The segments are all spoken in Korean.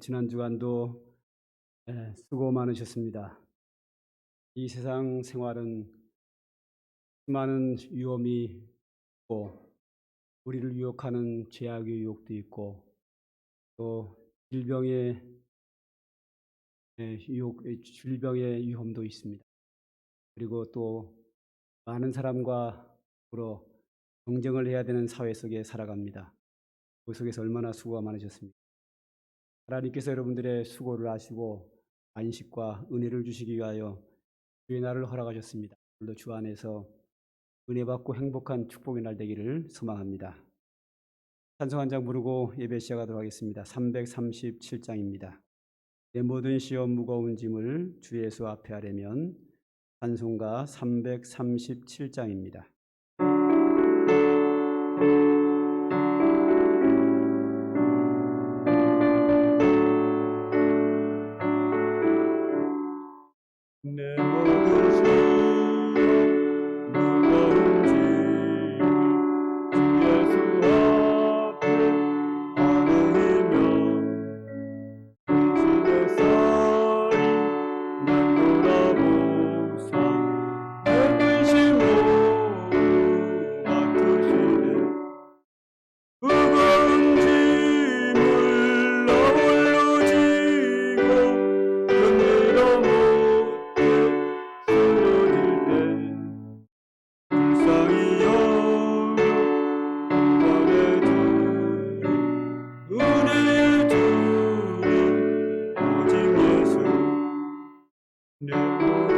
지난 주간도 수고 많으셨습니다. 이 세상 생활은 수많은 위험이 있고 우리를 유혹하는 죄악의 유혹도 있고 또 질병의 위험도 있습니다. 그리고 또 많은 사람과 더불어 경쟁을 해야 되는 사회 속에 살아갑니다. 그 속에서 얼마나 수고가 많으셨습니까? 하나님께서 여러분들의 수고를 아시고 안식과 은혜를 주시기 위하여 주의 날을 허락하셨습니다. 오늘도 주 안에서 은혜 받고 행복한 축복의 날 되기를 소망합니다. 찬송 한 장 부르고 예배 시작하도록 하겠습니다. 337장입니다. 내 모든 시험 무거운 짐을 주 예수 앞에 하려면 찬송가 337장입니다. 내 모든 시험 무거운 짐을 주 예수 앞에 안으며 근심의 쌀이 날 돌아보사 내 근심 모두 맡으시네. 무거운 짐을 나 홀로 지고 견디다 못해 쓰러질 때 불쌍히 여겨 구원해 주리 은혜의 주님 오직 예수. 내 모든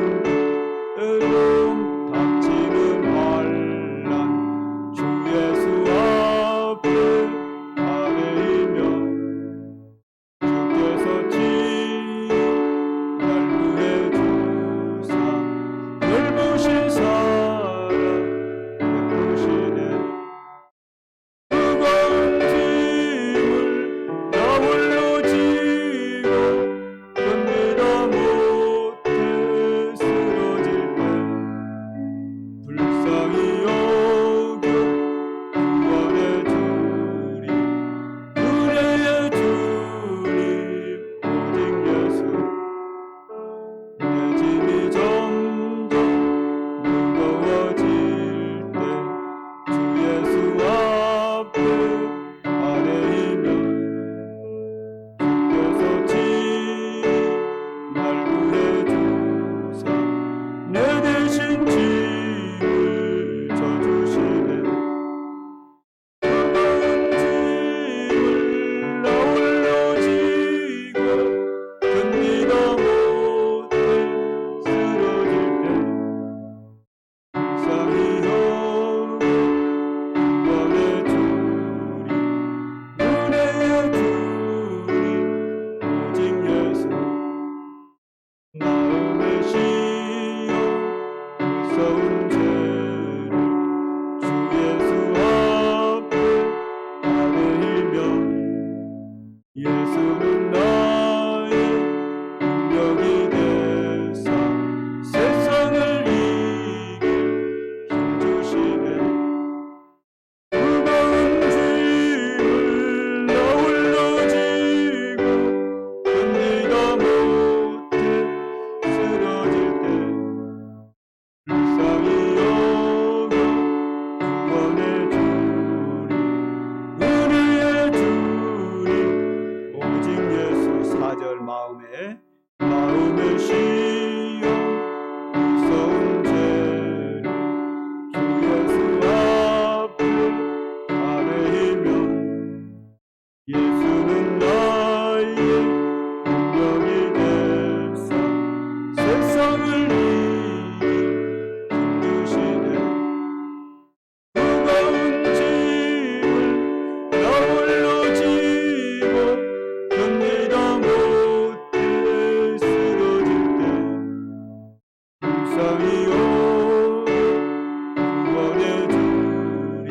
애로움 닥치는 환난 주 예수 앞에 아뢰이며 주께서 친히 날 구해 주사 넓으신 사랑 베푸시네. 무거운 짐을 나 홀로 지고 견디다 못해 쓰러질 때 불쌍히 여겨 구원해 주리 은혜의 주님 오직 예수. 내 짐이 점점 무거워질 때 주 예수 앞에 아뢰이면 주께서 친히 날 구해 주사 내 대신 짐을 져주시네. 무거운 짐을 나 홀로 지고 견디다 못해 쓰러질 때 불쌍히 여겨 구원해 주리 은혜의 주님 오직 예수. 마음의 시험 무서운 죄를 주 예수 앞에 아뢰이며 예수는 나의 능력이 되사 세상을 이길 힘 주시네. 무거운 짐을 나 홀로 지고 견디다 못해 쓰러질 때 불쌍히 여겨 구원해 주리 은혜의 주님 오직 예수. 4절 마음의 시험 무서운 죄를 주 예수 앞에 아뢰이며 예수는 나의 능력이 되사 세상을 이길 힘 주시네. 무거운 짐을 나 홀로 지고 견디다 못해 쓰러질 때 불쌍히 여겨 구원해 주리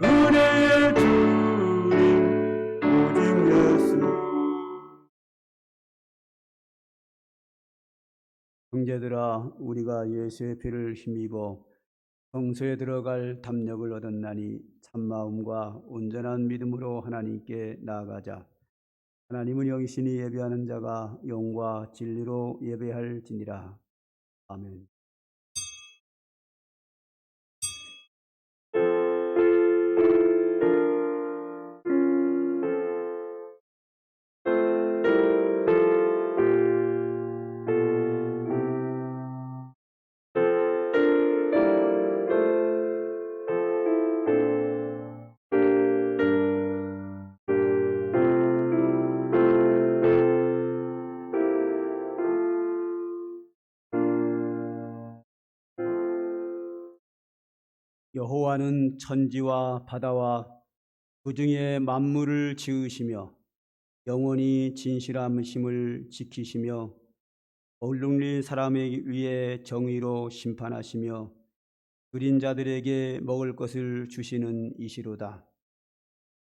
은혜의 주님 오직 예수. 형제들아 우리가 예수의 피를 힘입어 성소에 들어갈 담력을 얻었나니 참마음과 온전한 믿음으로 하나님께 나아가자. 하나님은 영이시니 예배하는 자가 영과 진리로 예배할지니라. 아멘. 여호와는 천지와 바다와 그 중에 만물을 지으시며 영원히 진실함심을 지키시며 얼룩린 사람에 위해 정의로 심판하시며 줄인 자들에게 먹을 것을 주시는 이시로다.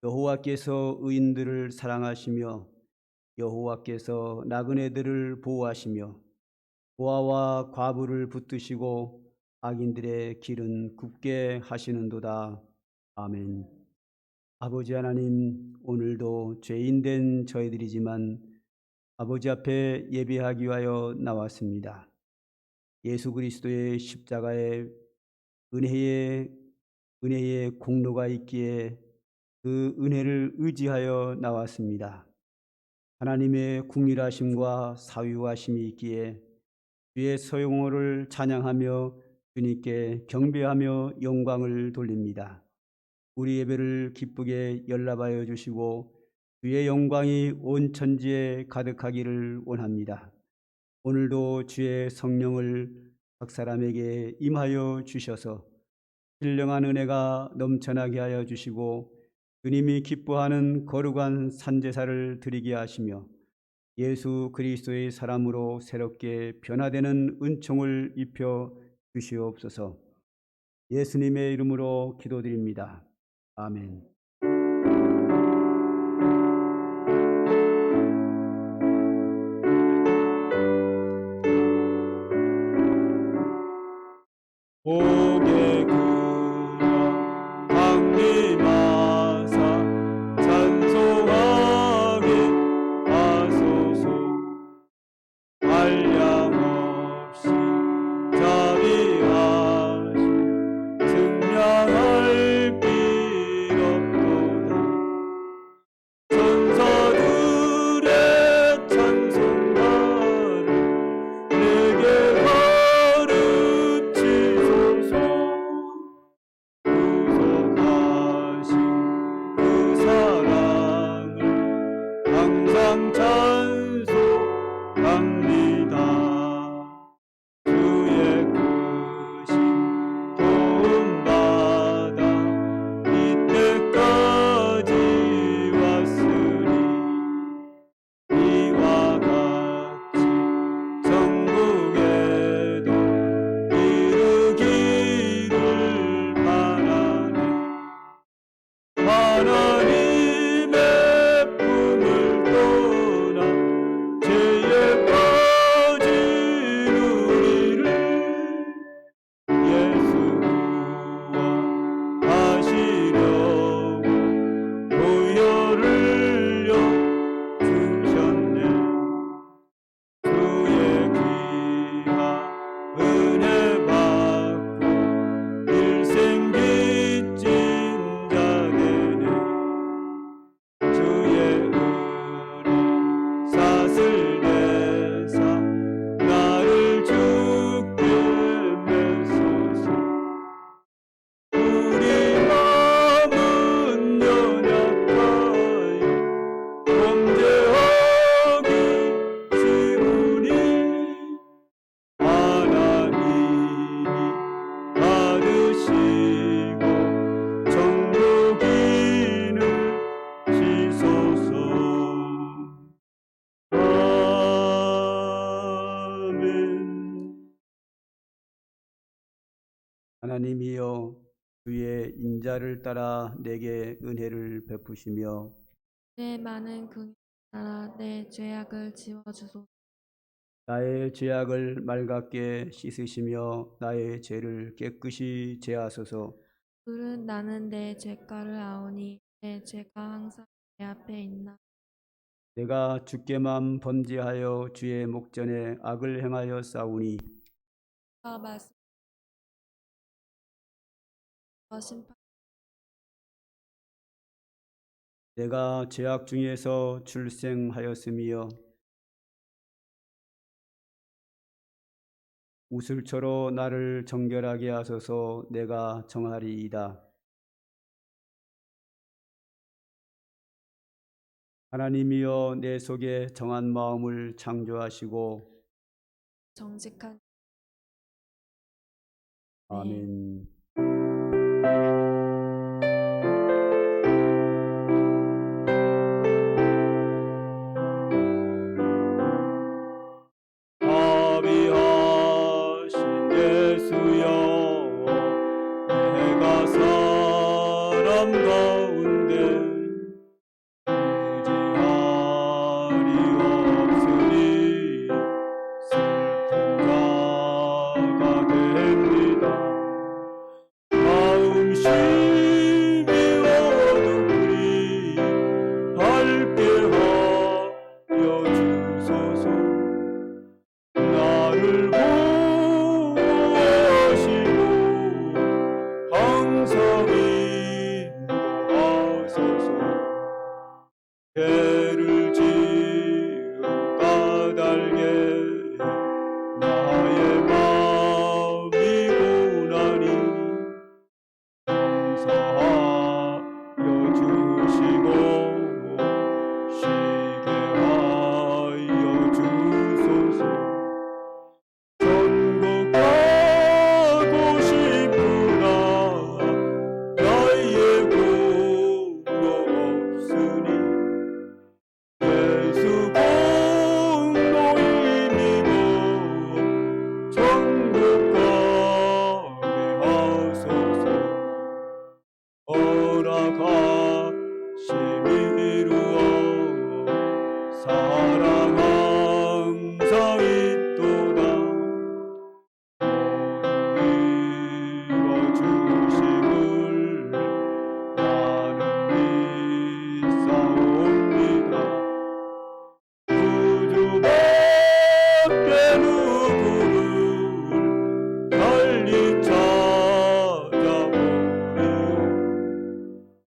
여호와께서 의인들을 사랑하시며 여호와께서 나그네들을 보호하시며 고아와 과부를 붙드시고 악인들의 길은 굽게 하시는도다. 아멘. 아버지 하나님, 오늘도 죄인된 저희들이지만 아버지 앞에 예배하기 위하여 나왔습니다. 예수 그리스도의 십자가에 은혜의 공로가 있기에 그 은혜를 의지하여 나왔습니다. 하나님의 궁일하심과 사유하심이 있기에 주의 소용호를 찬양하며 주님께 경배하며 영광을 돌립니다. 우리 예배를 기쁘게 연락하여 주시고 주의 영광이 온 천지에 가득하기를 원합니다. 오늘도 주의 성령을 각 사람에게 임하여 주셔서 신령한 은혜가 넘쳐나게 하여 주시고 주님이 기뻐하는 거룩한 산제사를 드리게 하시며 예수 그리스도의 사람으로 새롭게 변화되는 은총을 입혀 주시옵소서. 예수님의 이름으로 기도드립니다. 아멘. 고개 그려 강림하사 찬송하게 하소서. 한량없이 자비하시 증량할 길 없도다. 천사들의 찬송가를 내게 가르치소서. 구속하신 그 사랑을 항상 찬송합니다. 주의 크신 도움받아 이때까지 왔으니 이와 같이 천국에도 이르기를 바라네. 하나님의 품을 떠나 죄에 빠진 우리를 예수 구원하시려고 보혈을 흘려 주셨네. 주의 귀한 은혜 받고 일생 빚진 자 되네. 주의 은혜 사슬 대사 나를 죽게 메소서. 우리 마음은 연약하여 범죄하기 쉬우니 하나님이 받으시고 정복인을 지소서. 아멘. 하나님이여, 주의 인자를 따라 내게 은혜를 베푸시며 내 많은 긍휼 따라 내 죄악을 지워주소서. 나의 죄악을 맑게 씻으시며 나의 죄를 깨끗이 제하소서. 그는 나는 내 죄가를 아오니 내 죄가 항상 내 앞에 있나. 내가 주께만 범죄하여 주의 목전에 악을 행하여 싸우니 주가 말씀 심판 내가 죄악 중에서 출생하였으며 우슬초로 나를 정결하게 하소서. 내가 정하리이다. 하나님이여 내 속에 정한 마음을 창조하시고 정직한 아멘. 자비하신 예수여 내가 사람 가운데 의지할이 없으니 슬픈 자가 됩니다. 마음심이 어두우니 밝게 하여 주소서. 나를 보호하시고 항상 인도하소서. 죄를 지은 까닭에 나의 마음이 고나니 용서하여 주시고 쉬게 하여 주소서. 천국 가고 싶으나 나의 공로 없으니 예수 공로인이고 천국 가게 하소서. 허락하심 이루어 사랑 항상 있도다. 모두 이뤄주심을 나는 믿사옵니다. 구주밖에 누구를 달리 찾아보리요.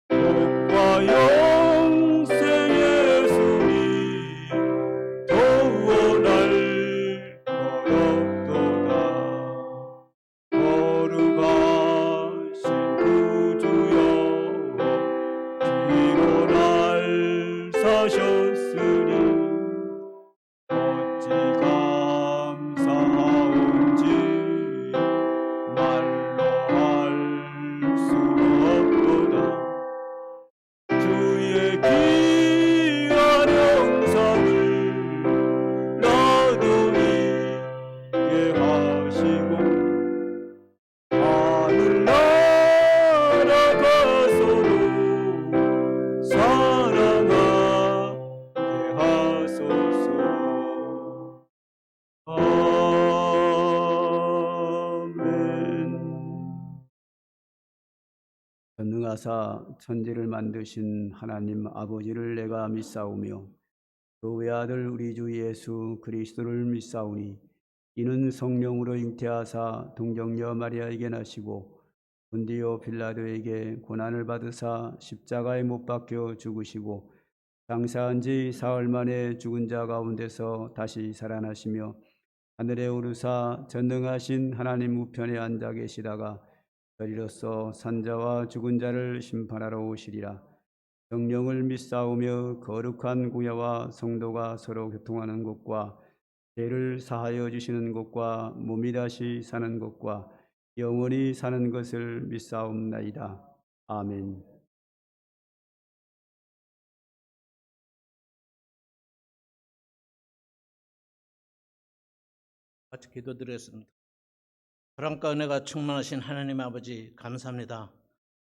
복과 영생 예수님 도워 날 걸었도다. 거룩하신 구주여 피로 날 사셨으니 어찌 감사하온지 말로 할 수 없도다. 주의 귀한 영상을 나도 잊게 하시고 하늘나라 가서도 사랑하게 하소서. 아멘. 전능하사 천지를 만드신 하나님 아버지를 내가 믿사오며 그 외아들 우리 주 예수 그리스도를 믿사오니 이는 성령으로 잉태하사 동정녀 마리아에게 나시고 본디오 빌라도에게 고난을 받으사 십자가에 못 박혀 죽으시고 장사한 지 사흘 만에 죽은 자 가운데서 다시 살아나시며 하늘에 오르사 전능하신 하나님 우편에 앉아 계시다가 저리로서 산자와 죽은 자를 심판하러 오시리라. 성령을 믿사오며 거룩한 구야와 성도가 서로 교통하는 것과 죄를 사하여 주시는 것과 몸이 다시 사는 것과 영원히 사는 것을 믿사옵나이다. 아멘. 같이 기도드렸습니다. 사랑과 은혜가 충만하신 하나님 아버지 감사합니다.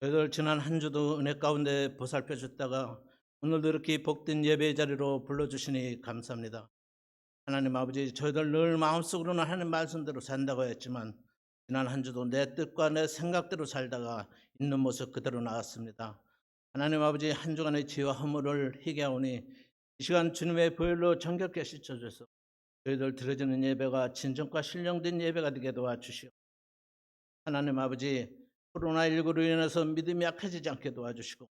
저희들 지난 한 주도 은혜 가운데 보살펴 줬다가 오늘도 이렇게 복된 예배 자리로 불러주시니 감사합니다. 하나님 아버지, 저희들 늘 마음속으로는 하나님 말씀대로 산다고 했지만 지난 한 주도 내 뜻과 내 생각대로 살다가 있는 모습 그대로 나왔습니다. 하나님 아버지, 한 주간의 죄와 허물을 회개하오니 이 이 시간 주님의 보혈로 정결케 씻어줘서 저희들 드려지는 예배가 진정과 신령된 예배가 되게 도와주시오. 하나님 아버지, 코로나19로 인해서 믿음이 약해지지 않게 도와주시고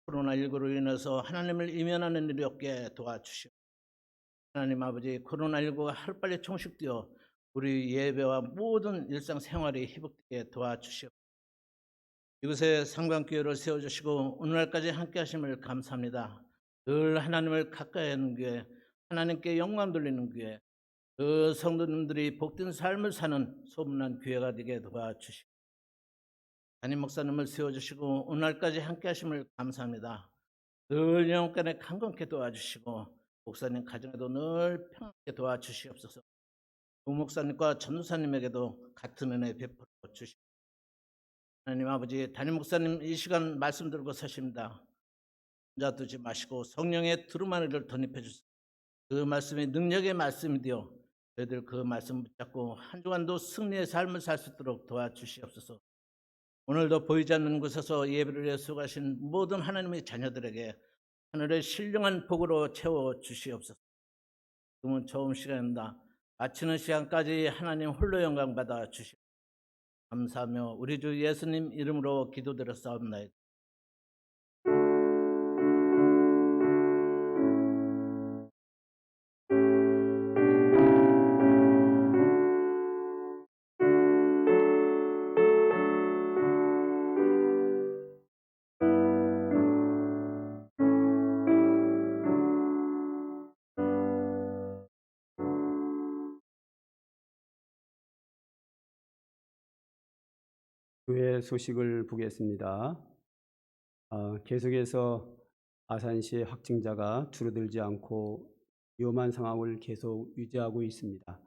코로나19로 인해서 하나님을 이면하는 일이 없게 도와주시오. 하나님 아버지, 코로나19가 하루빨리 종식되어 우리 예배와 모든 일상생활이 회복되게 도와주시오. 이곳에 상관교회를 세워주시고 오늘날까지 함께 하심을 감사합니다. 늘 하나님을 가까이 하는 교회, 하나님께 영광 돌리는 교회, 그 성도님들이 복된 삶을 사는 소문난 교회가 되게 도와주시고 담임 목사님을 세워주시고 오늘날까지 함께 하심을 감사합니다. 늘 영혼간에 강건케 도와주시고 목사님 가정에도 늘 평안하게 도와주시옵소서. 부 목사님과 전도사님에게도 같은 은혜 베풀어 주시옵소서. 하나님 아버지, 담임 목사님 이 시간 말씀 들고 서십니다. 혼자 두지 마시고 성령의 두루마리를 덧입혀 주시고 그 말씀이 능력의 말씀이 되어 저희들 그 말씀 붙잡고 한 주간도 승리의 삶을 살 수 있도록 도와주시옵소서. 오늘도 보이지 않는 곳에서 예배를 위해 수고하신 모든 하나님의 자녀들에게 하늘의 신령한 복으로 채워 주시옵소서. 지금은 처음 시간입니다. 마치는 시간까지 하나님 홀로 영광 받아 주시옵소서. 감사하며 우리 주 예수님 이름으로 기도드렸사옵나이다. 교회 소식을 보겠습니다. 계속해서 아산시의 확진자가 줄어들지 않고 위험한 상황을 계속 유지하고 있습니다.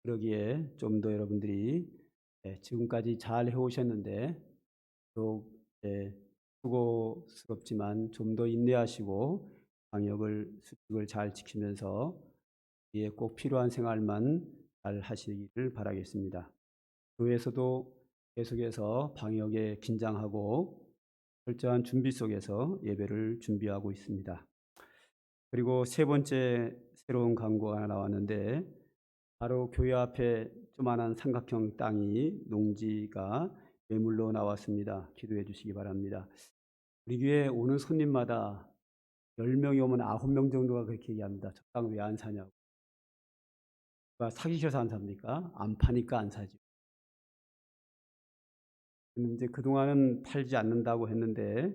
그러기에 좀 더 여러분들이 지금까지 잘 해오셨는데 또 수고스럽지만 좀 더 인내하시고 수칙을 잘 지키면서 꼭 필요한 생활만 잘 하시기를 바라겠습니다. 교회에서도 계속해서 방역에 긴장하고 철저한 준비 속에서 예배를 준비하고 있습니다. 그리고 세 번째 새로운 광고가 하나 나왔는데 바로 교회 앞에 조그마한 삼각형 땅이 농지가 매물로 나왔습니다. 기도해 주시기 바랍니다. 우리 교회 오는 손님마다 10명이 오면 9명 정도가 그렇게 얘기합니다. 저 땅 왜 안 사냐고. 그러니까 사기 싫어서 안 삽니까? 안 파니까 안 사죠. 이제 그동안은 팔지 않는다고 했는데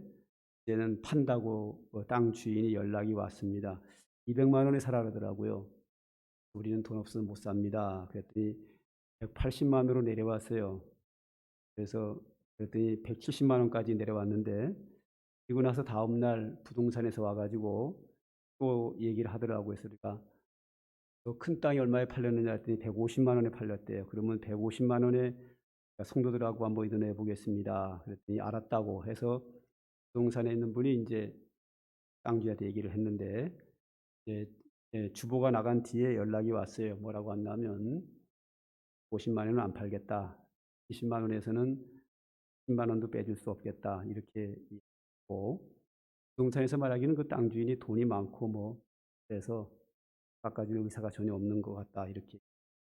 이제는 판다고 땅 주인이 연락이 왔습니다. 200만 원에 사라 그러더라고요. 우리는 돈 없어서 못 삽니다. 그랬더니 180만 원으로 내려왔어요. 그랬더니 170만 원까지 내려왔는데 그리고 나서 다음 날 부동산에서 와가지고 또 얘기를 하더라고요. 그래서 우리가 큰 땅이 얼마에 팔렸느냐 했더니 150만 원에 팔렸대요. 그러면 150만 원에 성도들하고 한번 의논해 보겠습니다. 그랬더니 알았다고 해서 부동산에 있는 분이 이제 땅주한테 얘기를 했는데 주보가 나간 뒤에 연락이 왔어요. 뭐라고 왔냐면 50만 원은 안 팔겠다. 20만 원에서는 10만 원도 빼줄 수 없겠다. 이렇게 얘기했고 부동산에서 말하기는 그 땅 주인이 돈이 많고 그래서 깎아줄 의사가 전혀 없는 것 같다. 이렇게.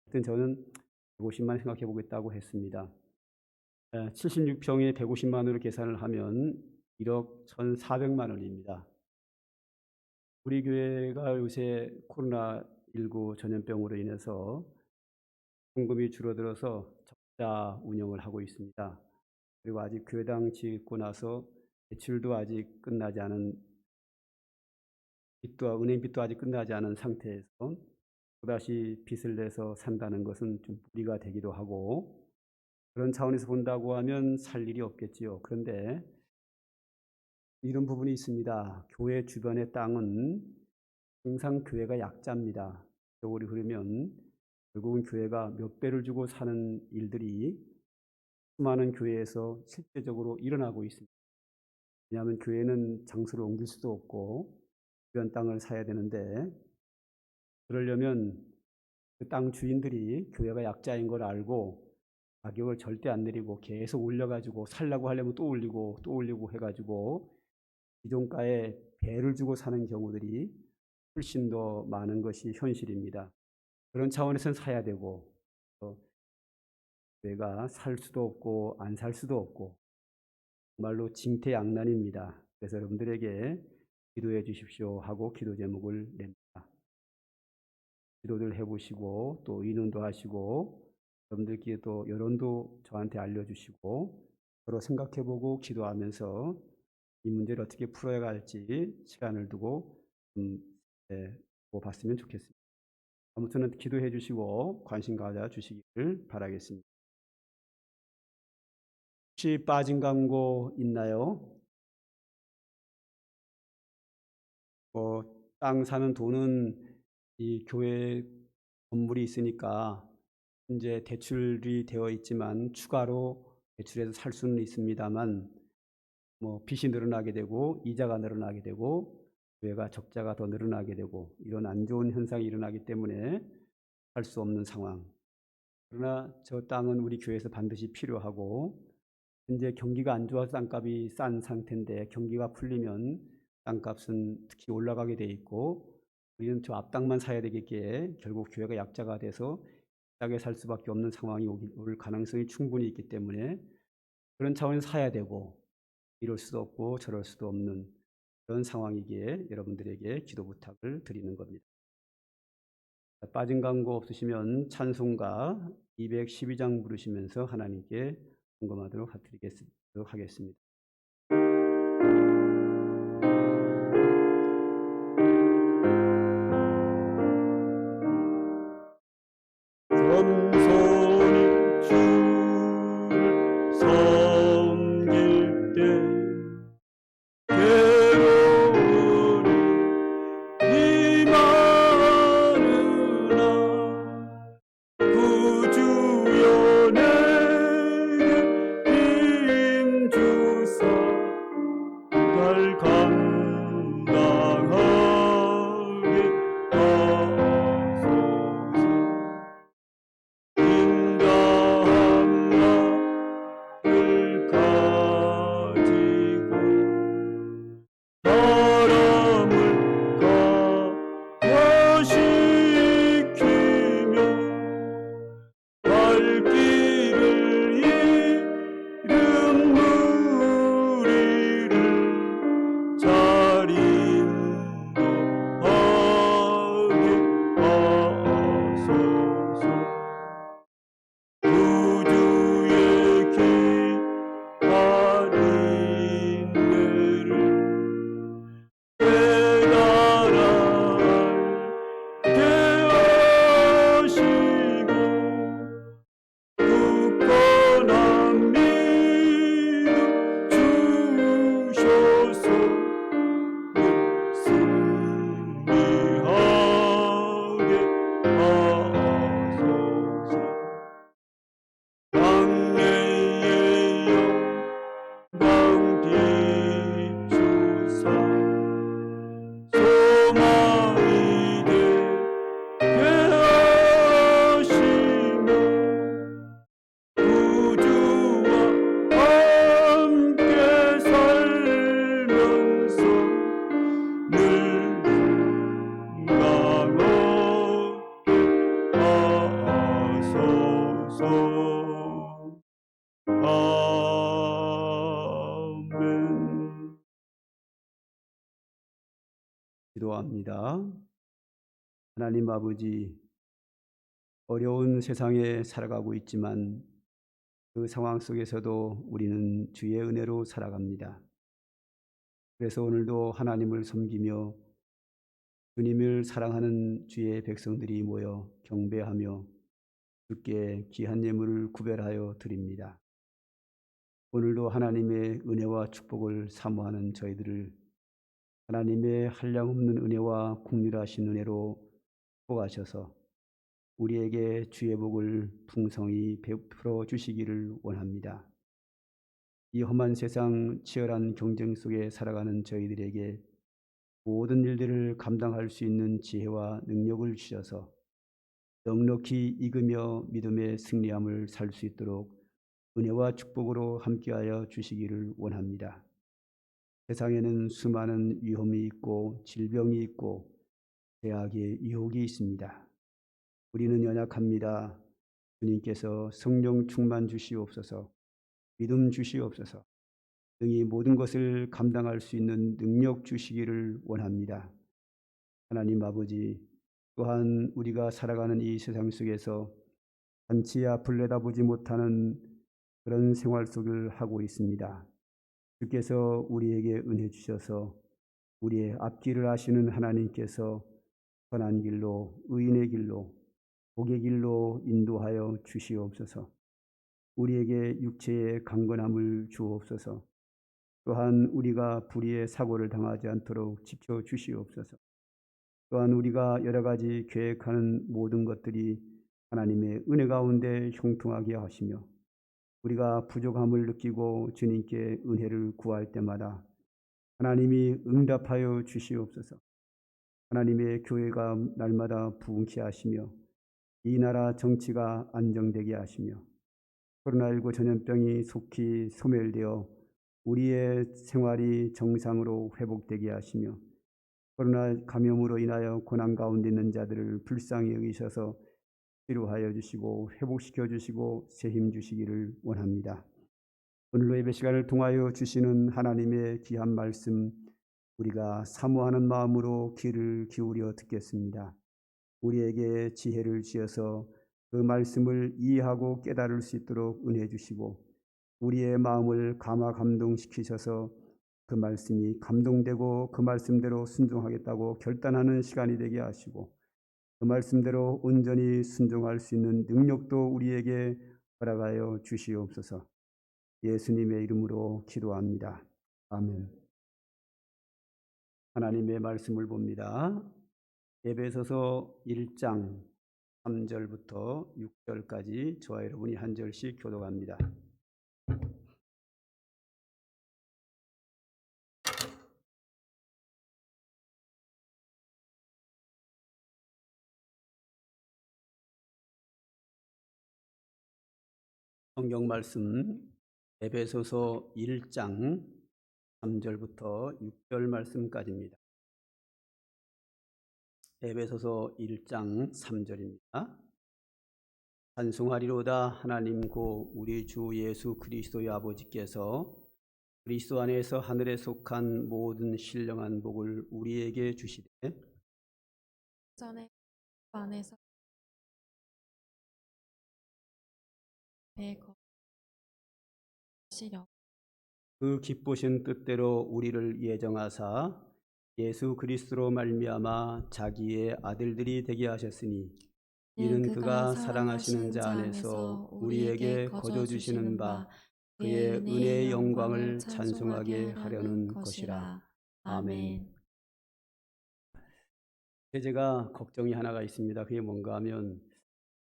하여튼 저는 150만 생각해 보겠다고 했습니다. 76평에 150만 원으로 계산을 하면 1억 1,400만 원입니다. 우리 교회가 요새 코로나19 전염병으로 인해서 헌금이 줄어들어서 적자 운영을 하고 있습니다. 그리고 아직 교회당 짓고 나서 대출도 아직 끝나지 않은 은행 빚도 아직 끝나지 않은 상태에서 또다시 빚을 내서 산다는 것은 좀 무리가 되기도 하고 그런 차원에서 본다고 하면 살 일이 없겠지요. 그런데 이런 부분이 있습니다. 교회 주변의 땅은 항상 교회가 약자입니다. 세월이 흐르면 결국은 교회가 몇 배를 주고 사는 일들이 수많은 교회에서 실제적으로 일어나고 있습니다. 왜냐하면 교회는 장소를 옮길 수도 없고 주변 땅을 사야 되는데 그러려면 그 땅 주인들이 교회가 약자인 걸 알고 가격을 절대 안 내리고 계속 올려가지고 살려고 하려면 또 올리고 해가지고 기존가에 배를 주고 사는 경우들이 훨씬 더 많은 것이 현실입니다. 그런 차원에서는 사야 되고 교회가 살 수도 없고 안 살 수도 없고 정말로 징태양난입니다. 그래서 여러분들에게 기도해 주십시오 하고 기도 제목을 냅니다. 기도들 해보시고 또 의논도 하시고 여러분들끼리 또 여론도 저한테 알려주시고 서로 생각해보고 기도하면서 이 문제를 어떻게 풀어야 할지 시간을 두고 봤으면 좋겠습니다. 아무튼 기도해 주시고 관심 가져 주시기를 바라겠습니다. 혹시 빠진 광고 있나요? 땅 사는 돈은 이 교회 건물이 있으니까 현재 대출이 되어 있지만 추가로 대출해서 살 수는 있습니다만 빚이 늘어나게 되고 이자가 늘어나게 되고 교회가 적자가 더 늘어나게 되고 이런 안 좋은 현상이 일어나기 때문에 살 수 없는 상황. 그러나 저 땅은 우리 교회에서 반드시 필요하고 현재 경기가 안 좋아서 땅값이 싼 상태인데 경기가 풀리면 땅값은 특히 올라가게 돼 있고 우리는 저 앞땅만 사야 되겠기에 결국 교회가 약자가 돼서 싸게 살 수밖에 없는 상황이 올 가능성이 충분히 있기 때문에 그런 차원에서 사야 되고 이럴 수도 없고 저럴 수도 없는 그런 상황이기에 여러분들에게 기도 부탁을 드리는 겁니다. 빠진 광고 없으시면 찬송가 212장 부르시면서 하나님께 헌금하도록 하겠습니다. 겸손히 주를 섬길 때 괴로움이 임하느라 구주여 내게 힘 주사 날 감당하게 하소서. 인자한 마음을 가지고 사람을 강화시키며 발길을 잃은 무리를 잘 인도하게 하소서. 구주의 귀한 인내를 깨달아 알게 하시고 굳건한 믿음 주셔서 승리하게 하소서. 광야의 영광 비추사 소망이 되게 하시며 구주와 함께 살면서 늘 건강하게 하소서. 아멘. 기도합니다. 하나님 아버지, 어려운 세상에 살아가고 있지만 그 상황 속에서도 우리는 주의 은혜로 살아갑니다. 그래서 오늘도 하나님을 섬기며 주님을 사랑하는 주의 백성들이 모여 경배하며 주께 귀한 예물을 구별하여 드립니다. 오늘도 하나님의 은혜와 축복을 사모하는 저희들을 하나님의 한량없는 은혜와 국률하신 은혜로 축복하셔서 우리에게 주의 복을 풍성히 베풀어 주시기를 원합니다. 이 험한 세상 치열한 경쟁 속에 살아가는 저희들에게 모든 일들을 감당할 수 있는 지혜와 능력을 주셔서 넉넉히 익으며 믿음의 승리함을 살 수 있도록 은혜와 축복으로 함께하여 주시기를 원합니다. 세상에는 수많은 위험이 있고 질병이 있고 죄악의 유혹이 있습니다. 우리는 연약합니다. 주님께서 성령 충만 주시옵소서, 믿음 주시옵소서, 등이 모든 것을 감당할 수 있는 능력 주시기를 원합니다. 하나님 아버지, 또한 우리가 살아가는 이 세상 속에서 한치 앞을 내다보지 못하는 그런 생활 속을 하고 있습니다. 주께서 우리에게 은혜 주셔서 우리의 앞길을 아시는 하나님께서 선한 길로, 의인의 길로, 복의 길로 인도하여 주시옵소서. 우리에게 육체의 강건함을 주옵소서. 또한 우리가 불의의 사고를 당하지 않도록 지켜주시옵소서. 또한 우리가 여러 가지 계획하는 모든 것들이 하나님의 은혜 가운데 형통하게 하시며, 우리가 부족함을 느끼고 주님께 은혜를 구할 때마다 하나님이 응답하여 주시옵소서. 하나님의 교회가 날마다 부흥케 하시며 이 나라 정치가 안정되게 하시며 코로나19 전염병이 속히 소멸되어 우리의 생활이 정상으로 회복되게 하시며 코로나 감염으로 인하여 고난 가운데 있는 자들을 불쌍히 여기셔서 치료하여 주시고 회복시켜 주시고 새 힘 주시기를 원합니다. 오늘로 예배 시간을 통하여 주시는 하나님의 귀한 말씀, 우리가 사모하는 마음으로 귀를 기울여 듣겠습니다. 우리에게 지혜를 주셔서 그 말씀을 이해하고 깨달을 수 있도록 은혜 주시고, 우리의 마음을 감화감동시키셔서 그 말씀이 감동되고 그 말씀대로 순종하겠다고 결단하는 시간이 되게 하시고, 그 말씀대로 온전히 순종할 수 있는 능력도 우리에게 허락하여 주시옵소서. 예수님의 이름으로 기도합니다. 아멘. 하나님의 말씀을 봅니다. 에베소서 1장 3절부터 6절까지 저와 여러분이 한 절씩 교독합니다. 성경 말씀 에베소서 1장 3절부터 6절 말씀까지입니다. 에베소서 1장 3절입니다. 찬송하리로다 하나님 고 우리 주 예수 그리스도의 아버지께서 그리스도 안에서 하늘에 속한 모든 신령한 복을 우리에게 주시되 전에 안에서 배거시려 그 기쁘신 뜻대로 우리를 예정하사 예수 그리스도로 말미암아 자기의 아들들이 되게 하셨으니 이는 그가 사랑하시는 자 안에서 우리에게 거저 주시는 바 그의 은혜의 영광을 찬송하게 하려는 것이라. 아멘. 제가 걱정이 하나가 있습니다. 그게 뭔가 하면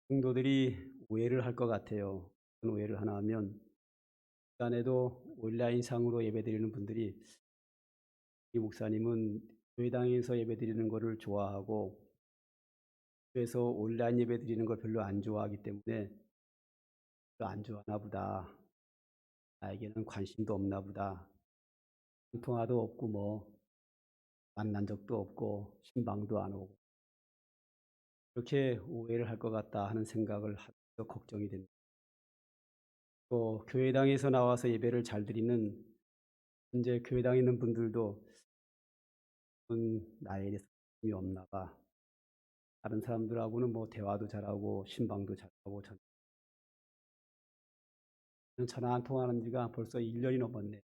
성도들이 오해를 할 것 같아요. 어떤 오해를 하나 하면, 안에도 온라인상으로 예배드리는 분들이 이 목사님은 교회당에서 예배드리는 것을 좋아하고 그래서 온라인 예배드리는 걸 별로 안 좋아하기 때문에 별로 안 좋아하나 보다, 나에게는 관심도 없나 보다, 통화도 없고 뭐 만난 적도 없고 신방도 안 오고 이렇게 오해를 할 것 같다 하는 생각을 하면서 걱정이 됩니다. 또 교회당에서 나와서 예배를 잘 드리는 현재 교회당에 있는 분들도 나에 대해서 관심이 없나 봐. 다른 사람들하고는 뭐 대화도 잘하고 신방도 잘하고 저는 전화 한 통화하는 지가 벌써 1년이 넘었네.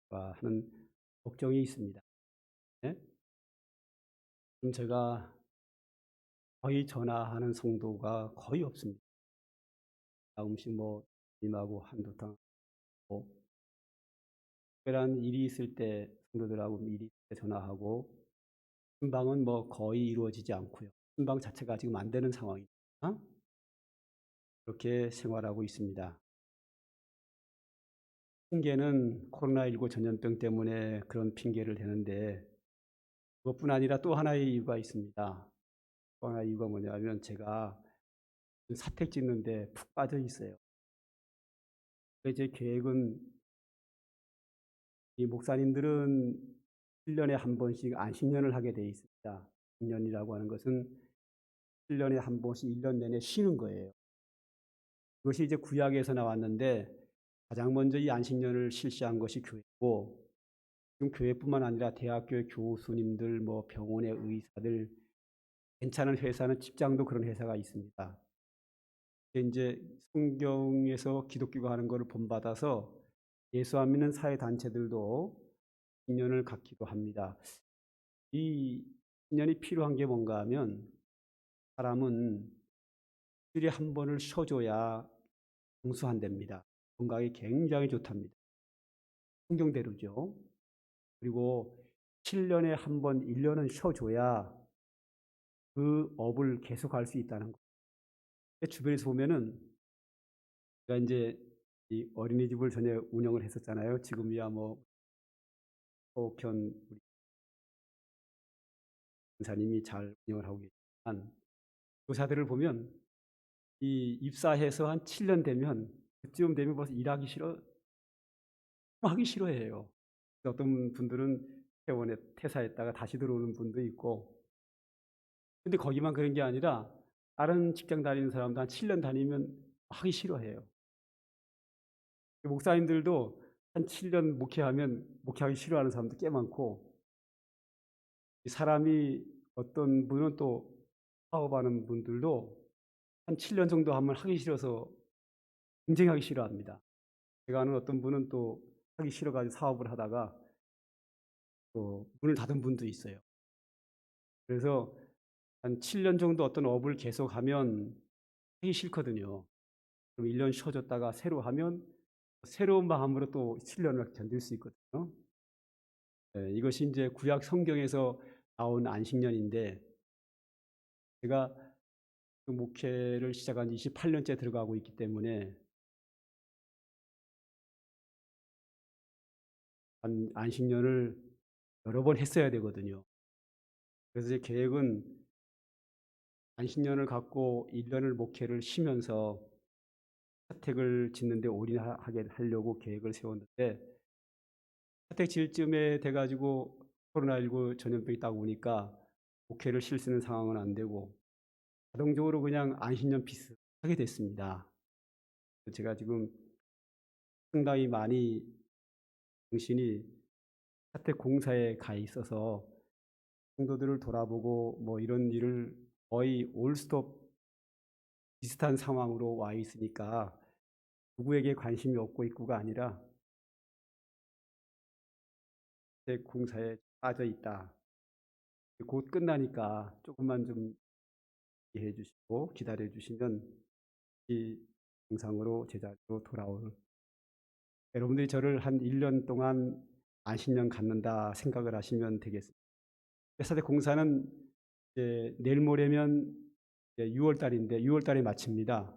하는 걱정이 있습니다. 네? 지금 제가 거의 전화하는 성도가 거의 없습니다. 가끔씩 뭐 님하고 한두 탕 하고, 특별한 일이 있을 때 성도들하고 일이 있을 때 전화하고, 신방은 뭐 거의 이루어지지 않고요. 신방 자체가 지금 안 되는 상황입니다. 그렇게 생활하고 있습니다. 핑계는 코로나19 전염병 때문에 그런 핑계를 대는데, 그것뿐 아니라 또 하나의 이유가 있습니다. 또 하나의 이유가 뭐냐면 제가 사택 짓는데 푹 빠져 있어요. 제 계획은 이 목사님들은 1년에 한 번씩 안식년을 하게 돼 있습니다. 안식년이라고 하는 것은 1년에 한 번씩 1년 내내 쉬는 거예요. 이것이 이제 구약에서 나왔는데 가장 먼저 이 안식년을 실시한 것이 교회고, 지금 교회뿐만 아니라 대학교의 교수님들, 뭐 병원의 의사들, 괜찮은 회사는 직장도 그런 회사가 있습니다. 이제 성경에서 기독교가 하는 것을 본받아서 예수 안 믿는 사회 단체들도 신년을 갖기도 합니다. 이 신년이 필요한 게 뭔가 하면 사람은 일주일에 한 번을 쉬어줘야 강수한답니다. 건강에 굉장히 좋답니다. 성경대로죠. 그리고 7년에 한 번, 1년은 쉬어줘야 그 업을 계속할 수 있다는 거예요. 주변에서 보면은 제가 이제 이 어린이집을 전에 운영을 했었잖아요. 지금이야 뭐 속현 우리 권사님이 잘 운영을 하고 계시지만, 교사들을 보면 이 입사해서 한 7년 되면 그쯤 되면 벌써 일하기 싫어 하기 싫어해요. 어떤 분들은 퇴원에 퇴사했다가 다시 들어오는 분도 있고, 근데 거기만 그런 게 아니라 다른 직장 다니는 사람도 한 7년 다니면 하기 싫어해요. 목사님들도 한 7년 목회하면 목회하기 싫어하는 사람도 꽤 많고, 사람이 어떤 분은 또 사업하는 분들도 한 7년 정도 하면 하기 싫어서 굉장히 하기 싫어합니다. 제가 아는 어떤 분은 또 하기 싫어가지고 사업을 하다가 또 문을 닫은 분도 있어요. 그래서 한 7년 정도 어떤 업을 계속하면 하기 싫거든요. 그럼 1년 쉬어줬다가 새로 하면 새로운 마음으로 또 7년을 견딜 수 있거든요. 네, 이것이 이제 구약 성경에서 나온 안식년인데, 제가 그 목회를 시작한 28년째 들어가고 있기 때문에 안식년을 여러 번 했어야 되거든요. 그래서 제 계획은 안식년을 갖고 1년을 목회를 쉬면서 사택을 짓는데 올인하게 하려고 계획을 세웠는데, 사택 지을 쯤에 돼가지고 코로나19 전염병이 딱 오니까 목회를 쉴 수 있는 상황은 안 되고 자동적으로 그냥 안식년 비슷하게 됐습니다. 제가 지금 상당히 많이 정신이 사택 공사에 가 있어서 성도들을 돌아보고 뭐 이런 일을 거의 올스톱 비슷한 상황으로 와 있으니까 누구에게 관심이 없고 있고가 아니라 사택 공사에 빠져 있다. 곧 끝나니까 조금만 좀 이해해 주시고 기다려 주시면 이 영상으로 제자리로 돌아올, 여러분들이 저를 한 1년 동안 안식년 갖는다 생각을 하시면 되겠습니다. 사대 공사는 이제 내일 모레면 6월 달인데 6월 달에 마칩니다.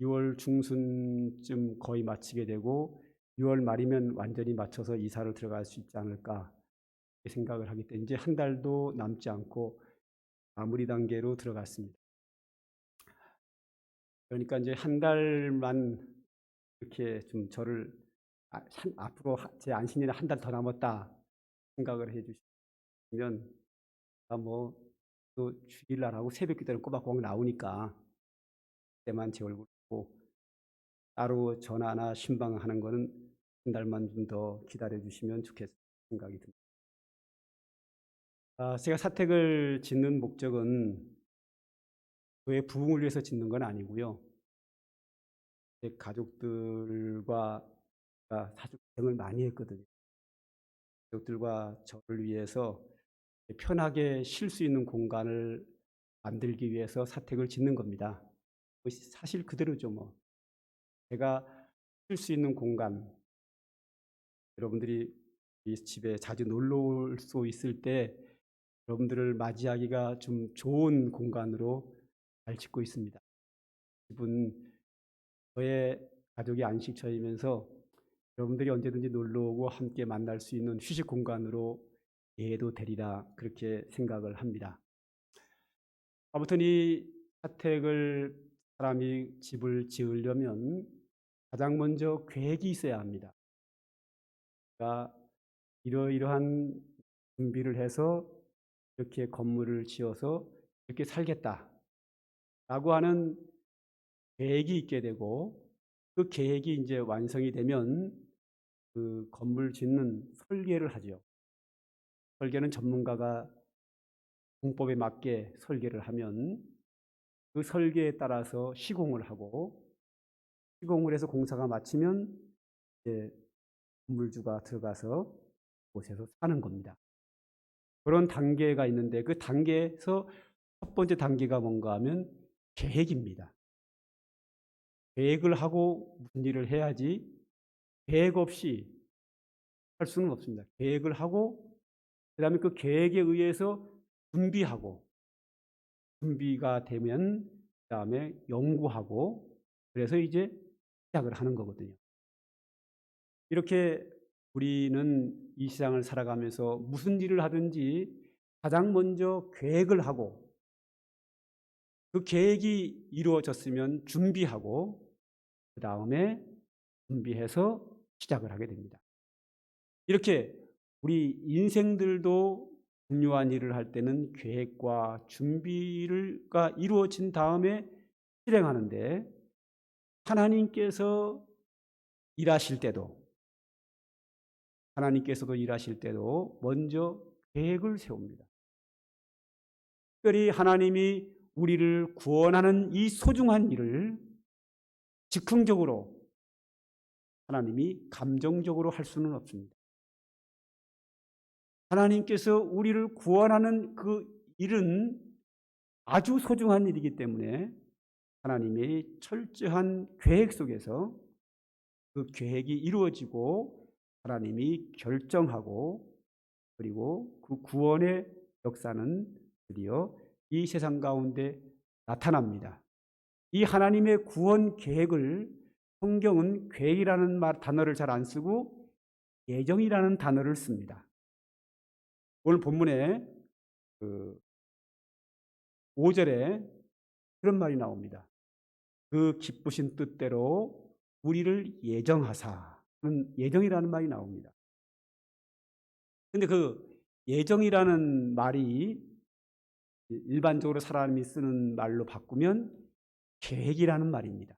6월 중순쯤 거의 마치게 되고 6월 말이면 완전히 마쳐서 이사를 들어갈 수 있지 않을까 생각을 하기 때문에 이제 한 달도 남지 않고 마무리 단계로 들어갔습니다. 그러니까 이제 한 달만 이렇게 좀 저를 앞으로 제 안식년에 한 달 더 남았다 생각을 해주시면, 또 주일날하고 새벽기도는 꼬박꼬박 나오니까 그때만 제 얼굴 보고 따로 전화나 신방하는 거는 한 달만 좀 더 기다려 주시면 좋겠다 생각이 듭니다. 제가 사택을 짓는 목적은 교회 부흥을 위해서 짓는 건 아니고요. 제 가족들과 사주 고생을 많이 했거든요. 가족들과 저를 위해서 편하게 쉴 수 있는 공간을 만들기 위해서 사택을 짓는 겁니다. 사실 그대로죠, 뭐. 제가 쉴 수 있는 공간, 여러분들이 이 집에 자주 놀러 올 수 있을 때 여러분들을 맞이하기가 좀 좋은 공간으로 잘 짓고 있습니다. 집은 저의 가족이 안식처이면서 여러분들이 언제든지 놀러 오고 함께 만날 수 있는 휴식 공간으로 이해도 되리라 그렇게 생각을 합니다. 아무튼 이 사택을 사람이 집을 지으려면 가장 먼저 계획이 있어야 합니다. 그러니까 이러이러한 준비를 해서 이렇게 건물을 지어서 이렇게 살겠다라고 하는 계획이 있게 되고, 그 계획이 이제 완성이 되면 그 건물 짓는 설계를 하죠. 설계는 전문가가 공법에 맞게 설계를 하면 그 설계에 따라서 시공을 하고, 시공을 해서 공사가 마치면 이제 건물주가 들어가서 그곳에서 사는 겁니다. 그런 단계가 있는데, 그 단계에서 첫 번째 단계가 뭔가 하면 계획입니다. 계획을 하고 무슨 일을 해야지, 계획 없이 할 수는 없습니다. 계획을 하고 그다음에 그 계획에 의해서 준비하고, 준비가 되면 그다음에 연구하고, 그래서 이제 시작을 하는 거거든요. 이렇게 우리는 이 세상을 살아가면서 무슨 일을 하든지 가장 먼저 계획을 하고, 그 계획이 이루어졌으면 준비하고, 그 다음에 준비해서 시작을 하게 됩니다. 이렇게 우리 인생들도 중요한 일을 할 때는 계획과 준비가 이루어진 다음에 실행하는데, 하나님께서 일하실 때도, 하나님께서도 일하실 때도 먼저 계획을 세웁니다. 특별히 하나님이 우리를 구원하는 이 소중한 일을 즉흥적으로 하나님이 감정적으로 할 수는 없습니다. 하나님께서 우리를 구원하는 그 일은 아주 소중한 일이기 때문에 하나님의 철저한 계획 속에서 그 계획이 이루어지고 하나님이 결정하고, 그리고 그 구원의 역사는 드디어 이 세상 가운데 나타납니다. 이 하나님의 구원 계획을 성경은 계획이라는 단어를 잘 안 쓰고 예정이라는 단어를 씁니다. 오늘 본문에 5절에 그런 말이 나옵니다. 그 기쁘신 뜻대로 우리를 예정하사. 예정이라는 말이 나옵니다. 근데 그 예정이라는 말이 일반적으로 사람이 쓰는 말로 바꾸면 계획이라는 말입니다.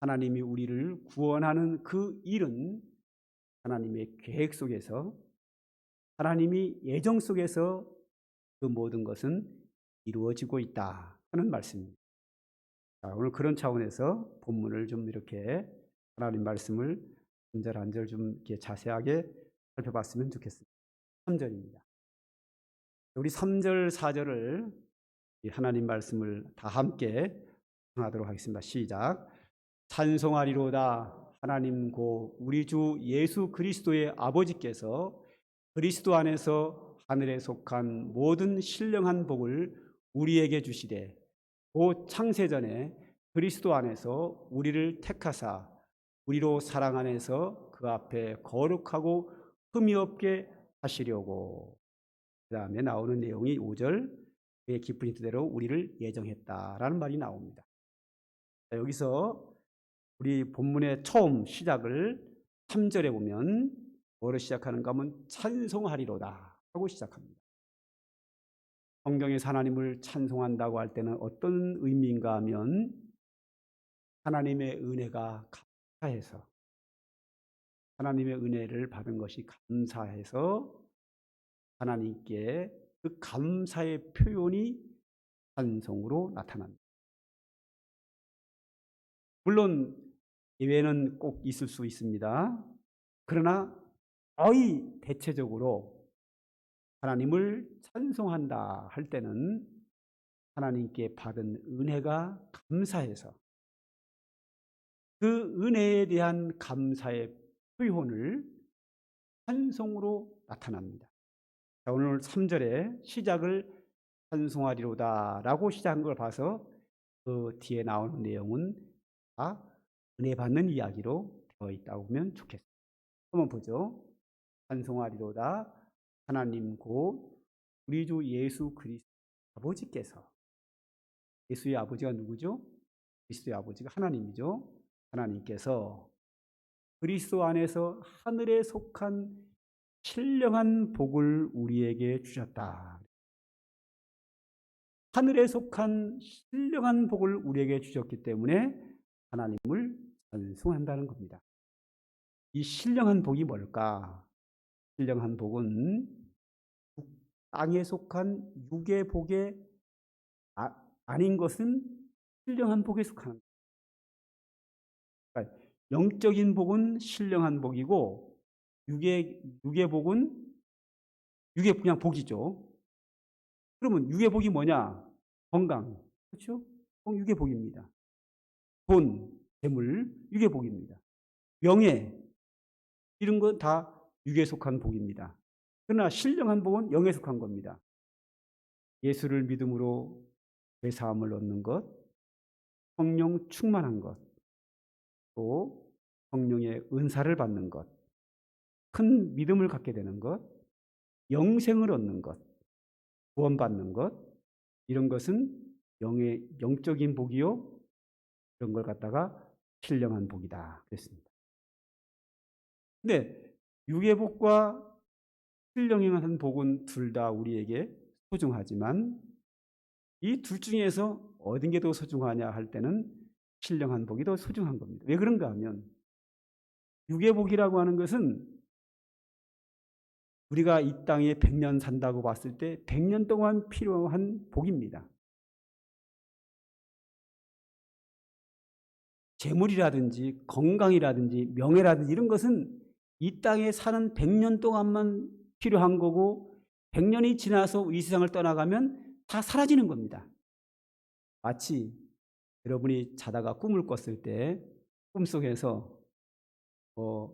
하나님이 우리를 구원하는 그 일은 하나님의 계획 속에서, 하나님이 예정 속에서 그 모든 것은 이루어지고 있다 하는 말씀입니다. 자, 오늘 그런 차원에서 본문을 좀 이렇게 하나님 말씀을 한 절 한 절 좀 이렇게 자세하게 살펴봤으면 좋겠습니다. 3절입니다. 우리 3절, 4절을 하나님 말씀을 다 함께 하도록 하겠습니다. 시작. 찬송하리로다. 하나님 고 우리 주 예수 그리스도의 아버지께서 그리스도 안에서 하늘에 속한 모든 신령한 복을 우리에게 주시되, 곧 창세전에 그리스도 안에서 우리를 택하사 우리로 사랑 안에서 그 앞에 거룩하고 흠이 없게 하시려고. 그 다음에 나오는 내용이 5절, 그의 기쁘신 뜻대로 우리를 예정했다라는 말이 나옵니다. 자, 여기서 우리 본문의 처음 시작을 3절에 보면 뭐로 시작하는가 하면 찬송하리로다 하고 시작합니다. 성경에서 하나님을 찬송한다고 할 때는 어떤 의미인가 하면 하나님의 은혜가 감사해서, 하나님의 은혜를 받은 것이 감사해서 하나님께 그 감사의 표현이 찬송으로 나타납니다. 물론 예외는 꼭 있을 수 있습니다. 그러나 거의 대체적으로 하나님을 찬송한다 할 때는 하나님께 받은 은혜가 감사해서 그 은혜에 대한 감사의 표현을 찬송으로 나타납니다. 자, 오늘 3절에 시작을 찬송하리로다 라고 시작한 걸 봐서 그 뒤에 나오는 내용은 다 은혜 받는 이야기로 되어 있다고 보면 좋겠습니다. 한번 보죠. 찬송하리로다. 하나님 곧 우리 주 예수 그리스도 아버지께서. 예수의 아버지가 누구죠? 그리스도의 아버지가 하나님이죠. 하나님께서 그리스도 안에서 하늘에 속한 신령한 복을 우리에게 주셨다. 하늘에 속한 신령한 복을 우리에게 주셨기 때문에 하나님을 찬송한다는 겁니다. 이 신령한 복이 뭘까? 신령한 복은 땅에 속한 육의 복에 아닌 것은 신령한 복에 속하는 거예요. 그러니까 영적인 복은 신령한 복이고 육의 복은 그냥 복이죠. 그러면 육의 복이 뭐냐? 건강, 그렇죠? 육의 복입니다. 돈, 재물, 육의 복입니다. 명예, 이런 건 다 육에 속한 복입니다. 그러나 신령한 복은 영에 속한 겁니다. 예수를 믿음으로 죄사함을 얻는 것, 성령 충만한 것, 또 성령의 은사를 받는 것, 큰 믿음을 갖게 되는 것, 영생을 얻는 것, 구원받는 것, 이런 것은 영적인 복이요, 이런 걸 갖다가 신령한 복이다 그랬습니다. 근데 육의 복과 신령한 복은 둘 다 우리에게 소중하지만 이 둘 중에서 어떤 게 더 소중하냐 할 때는 신령한 복이 더 소중한 겁니다. 왜 그런가 하면 육의 복이라고 하는 것은 우리가 이 땅에 100년 산다고 봤을 때 100년 동안 필요한 복입니다. 재물이라든지 건강이라든지 명예라든지 이런 것은 이 땅에 사는 100년 동안만 필요한 거고 100년이 지나서 이 세상을 떠나가면 다 사라지는 겁니다. 마치 여러분이 자다가 꿈을 꿨을 때 꿈속에서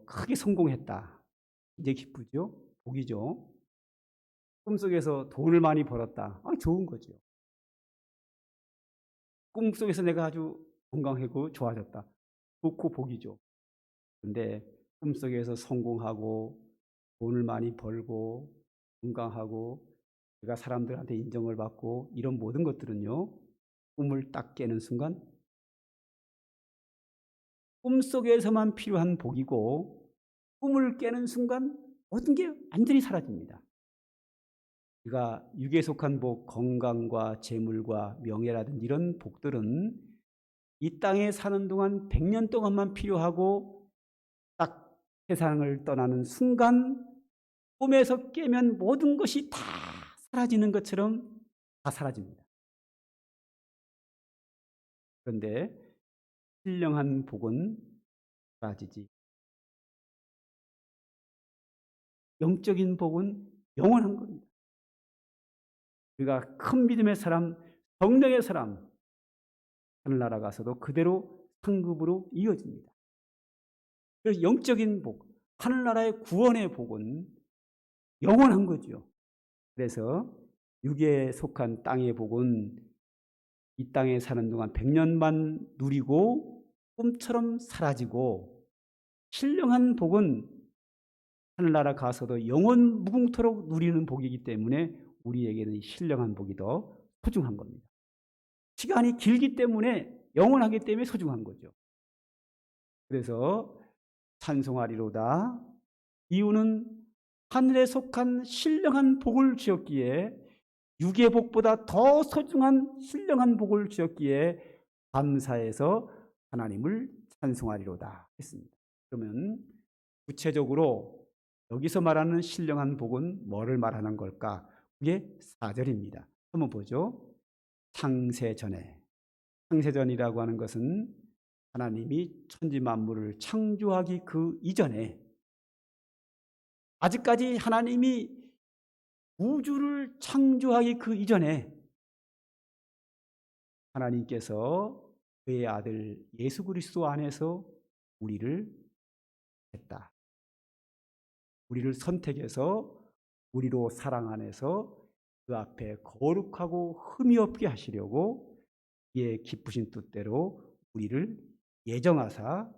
크게 성공했다. 이제 기쁘죠? 복이죠. 꿈속에서 돈을 많이 벌었다. 좋은 거죠. 꿈속에서 내가 아주 건강하고 좋아졌다. 좋고 복이죠. 그런데 꿈속에서 성공하고 돈을 많이 벌고 건강하고 내가 사람들한테 인정을 받고 이런 모든 것들은요. 꿈을 딱 깨는 순간 꿈속에서만 필요한 복이고 꿈을 깨는 순간 모든 게 완전히 사라집니다. 우리가 육에 속한 복, 건강과 재물과 명예라든지 이런 복들은 이 땅에 사는 동안 100년 동안만 필요하고 딱 세상을 떠나는 순간 꿈에서 깨면 모든 것이 다 사라지는 것처럼 다 사라집니다. 그런데 신령한 복은 사라지지. 영적인 복은 영원한 겁니다. 우리가 큰 믿음의 사람, 성령의 사람, 하늘나라 가서도 그대로 상급으로 이어집니다. 그래서 영적인 복, 하늘나라의 구원의 복은 영원한 거죠. 그래서 육에 속한 땅의 복은 이 땅에 사는 동안 100년만 누리고 꿈처럼 사라지고 신령한 복은 하늘나라 가서도 영원 무궁토록 누리는 복이기 때문에 우리에게는 신령한 복이 더 소중한 겁니다. 시간이 길기 때문에 영원하기 때문에 소중한 거죠. 그래서 찬송하리로다. 이유는 하늘에 속한 신령한 복을 주었기에 육의 복보다 더 소중한 신령한 복을 주었기에 감사해서 하나님을 찬송하리로다 했습니다. 그러면 구체적으로 여기서 말하는 신령한 복은 뭐를 말하는 걸까? 그게 4절입니다. 한번 보죠. 창세전에. 창세전이라고 하는 것은 하나님이 천지 만물을 창조하기 그 이전에 아직까지 하나님이 우주를 창조하기 그 이전에 하나님께서 그의 아들 예수 그리스도 안에서 우리를 했다. 우리를 선택해서 우리로 사랑 안에서 그 앞에 거룩하고 흠이 없게 하시려고 그의 기쁘신 뜻대로 우리를 예정하사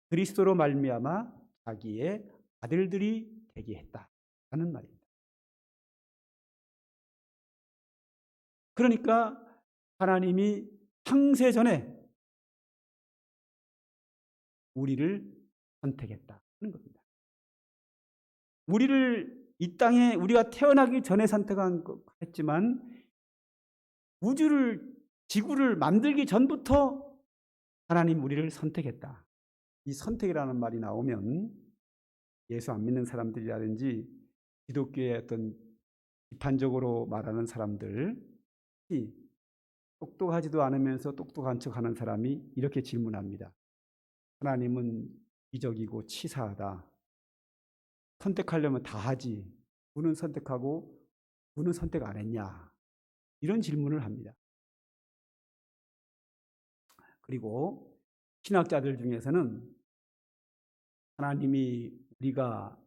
그리스도로 말미암아 자기의 아들들이 되게 했다는 말입니다. 그러니까 하나님이 창세전에 우리를 선택했다는 겁니다. 우리를 이 땅에 우리가 태어나기 전에 선택한 했지만 우주를 지구를 만들기 전부터 하나님 우리를 선택했다. 이 선택이라는 말이 나오면 예수 안 믿는 사람들이라든지 기독교의 어떤 비판적으로 말하는 사람들, 똑똑하지도 않으면서 똑똑한 척하는 사람이 이렇게 질문합니다. 하나님은 기적이고 치사하다. 선택하려면 다 하지. 누구는 선택하고 누구는 선택 안 했냐. 이런 질문을 합니다. 그리고 신학자들 중에서는 하나님이 우리가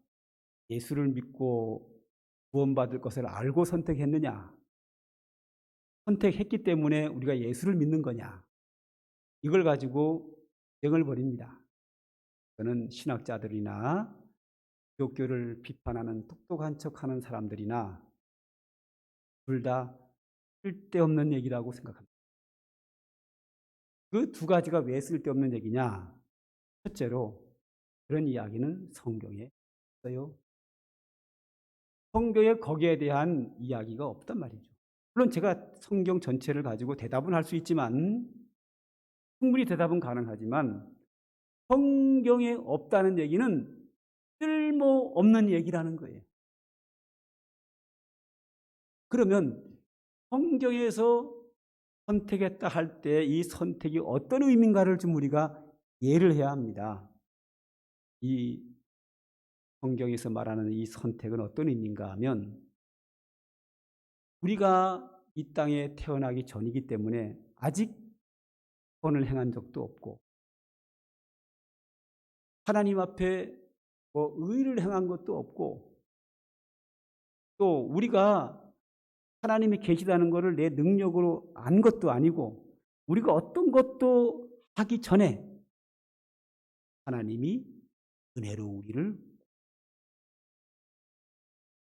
예수를 믿고 구원받을 것을 알고 선택했느냐, 선택했기 때문에 우리가 예수를 믿는 거냐, 이걸 가지고 정을 벌입니다. 저는 신학자들이나 기독교를 비판하는 똑똑한 척하는 사람들이나 둘 다 쓸데없는 얘기라고 생각합니다. 그 두 가지가 왜 쓸데없는 얘기냐? 첫째로 그런 이야기는 성경에 없어요. 성경에 거기에 대한 이야기가 없단 말이죠. 물론 제가 성경 전체를 가지고 대답은 할 수 있지만, 충분히 대답은 가능하지만 성경에 없다는 얘기는 쓸모없는 얘기라는 거예요. 그러면 성경에서 선택했다 할 때 이 선택이 어떤 의미인가를 좀 우리가 이해를 해야 합니다. 이 성경에서 말하는 이 선택은 어떤 의미인가 하면, 우리가 이 땅에 태어나기 전이기 때문에 아직 선을 행한 적도 없고 하나님 앞에 의를 행한 것도 없고, 또 우리가 하나님이 계시다는 것을 내 능력으로 안 것도 아니고, 우리가 어떤 것도 하기 전에 하나님이 은혜로 우리를,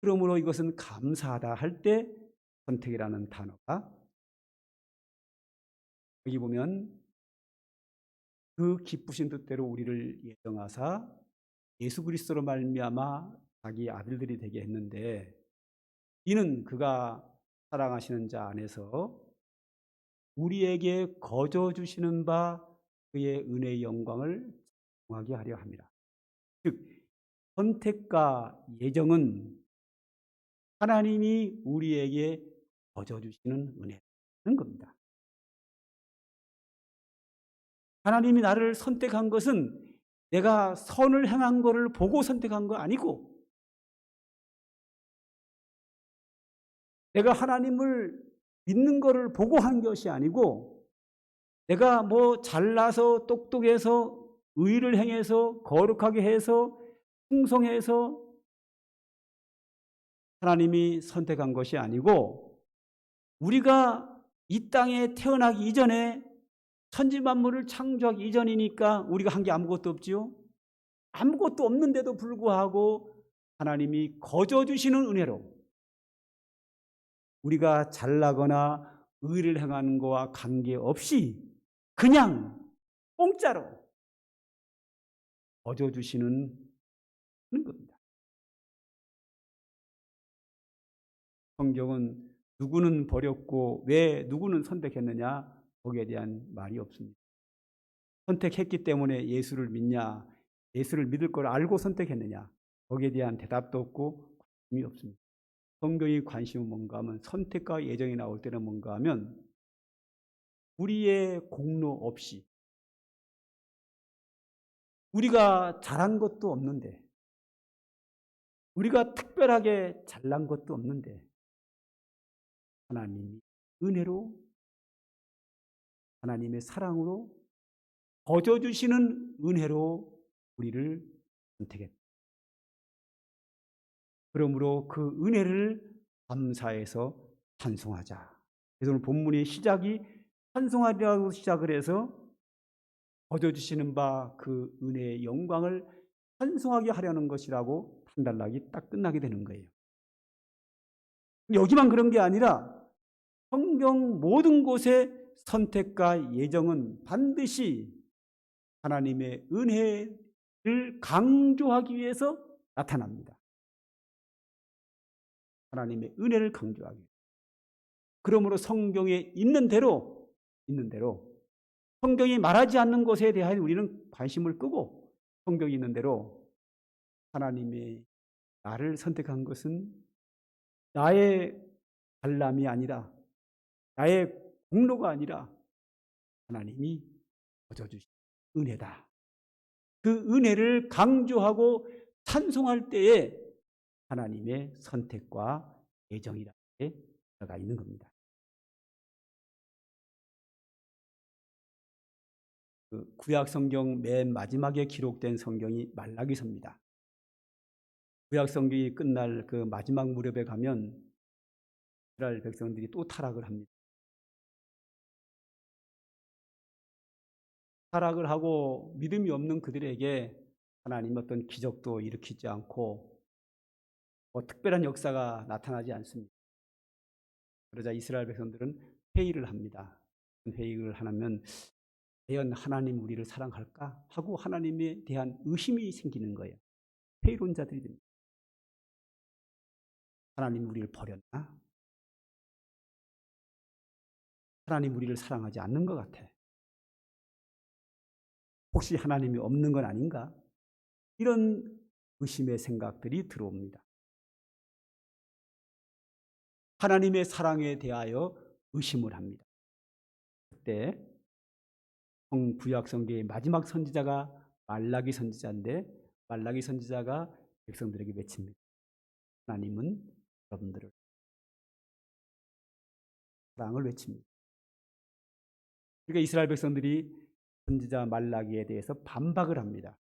그러므로 이것은 감사하다 할 때 선택이라는 단어가, 여기 보면 그 기쁘신 뜻대로 우리를 예정하사 예수 그리스도로 말미암아 자기 아들들이 되게 했는데, 이는 그가 사랑하시는 자 안에서 우리에게 거저 주시는 바 그의 은혜의 영광을 전하게 하려 합니다. 즉 선택과 예정은 하나님이 우리에게 거저 주시는 은혜라는 겁니다. 하나님이 나를 선택한 것은 내가 선을 행한 것을 보고 선택한 거 아니고, 내가 하나님을 믿는 것을 보고 한 것이 아니고, 내가 잘나서 똑똑해서 의를 행해서 거룩하게 해서 충성해서 하나님이 선택한 것이 아니고, 우리가 이 땅에 태어나기 이전에 천지 만물을 창조하기 이전이니까 우리가 한 게 아무것도 없지요. 아무것도 없는데도 불구하고 하나님이 거저 주시는 은혜로 우리가 잘나거나 의를 행하는 것과 관계없이 그냥 공짜로 거저 주시는 겁니다. 성경은 누구는 버렸고 왜 누구는 선택했느냐, 거기에 대한 말이 없습니다. 선택했기 때문에 예수를 믿냐, 예수를 믿을 걸 알고 선택했느냐, 거기에 대한 대답도 없고 관심이 없습니다. 성경의 관심은 뭔가 하면, 선택과 예정이 나올 때는 뭔가 하면 우리의 공로 없이, 우리가 잘한 것도 없는데, 우리가 특별하게 잘난 것도 없는데 하나님이 은혜로, 하나님의 사랑으로 거저 주시는 은혜로 우리를 선택했다. 그러므로 그 은혜를 감사해서 찬송하자. 그래서 오늘 본문의 시작이 찬송하리라고 시작을 해서 거저 주시는 바 그 은혜의 영광을 찬송하게 하려는 것이라고 판단락이 딱 끝나게 되는 거예요. 여기만 그런 게 아니라 성경 모든 곳에 선택과 예정은 반드시 하나님의 은혜를 강조하기 위해서 나타납니다. 하나님의 은혜를 강조하기 위해서. 그러므로 성경에 있는 대로 성경이 말하지 않는 것에 대하여 우리는 관심을 끄고 성경이 있는 대로 하나님의 나를 선택한 것은 나의 잘남이 아니라 나의 공로가 아니라 하나님이 거저주신 은혜다. 그 은혜를 강조하고 찬송할 때에 하나님의 선택과 예정이라는 게 들어가 있는 겁니다. 그 구약 성경 맨 마지막에 기록된 성경이 말라기서입니다. 구약 성경이 끝날 그 마지막 무렵에 가면 이스라엘 백성들이 또 타락을 합니다. 타락을 하고 믿음이 없는 그들에게 하나님 어떤 기적도 일으키지 않고 특별한 역사가 나타나지 않습니다. 그러자 이스라엘 백성들은 회의를 합니다. 회의를 하면 과연 하나님 우리를 사랑할까 하고 하나님에 대한 의심이 생기는 거예요. 회의론자들이 됩니다. 하나님 우리를 버렸나? 하나님 우리를 사랑하지 않는 것 같아. 혹시 하나님이 없는 건 아닌가? 이런 의심의 생각들이 들어옵니다. 하나님의 사랑에 대하여 의심을 합니다. 그때 구약 성경의 마지막 선지자가 말라기 선지자인데 말라기 선지자가 백성들에게 외칩니다. 하나님은 여러분들을 사랑을 외칩니다. 그러니까 이스라엘 백성들이 선지자 말라기에 대해서 반박을 합니다.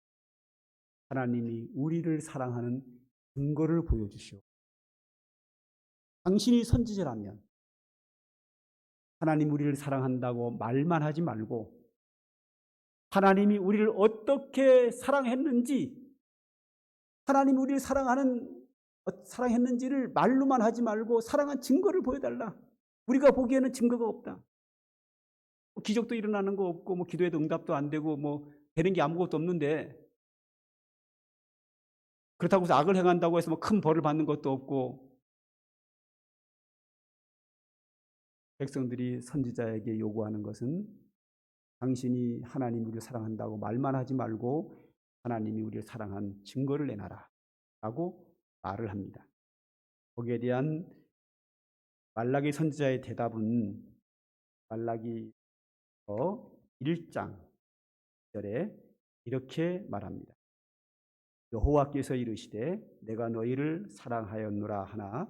하나님이 우리를 사랑하는 증거를 보여주시오. 당신이 선지자라면 하나님 우리를 사랑한다고 말만 하지 말고 하나님이 우리를 어떻게 사랑했는지 하나님이 우리를 사랑했는지를 말로만 하지 말고 사랑한 증거를 보여달라. 우리가 보기에는 증거가 없다. 기적도 일어나는 거 없고 기도에도 응답도 안 되고 되는 게 아무것도 없는데 그렇다고 해서 악을 행한다고 해서 큰 벌을 받는 것도 없고 백성들이 선지자에게 요구하는 것은 당신이 하나님 우리를 사랑한다고 말만 하지 말고 하나님이 우리를 사랑한 증거를 내놔라 라고 말을 합니다. 거기에 대한 말라기 선지자의 대답은 말라기 1장 1절에 이렇게 말합니다. 여호와께서 이르시되 내가 너희를 사랑하였노라 하나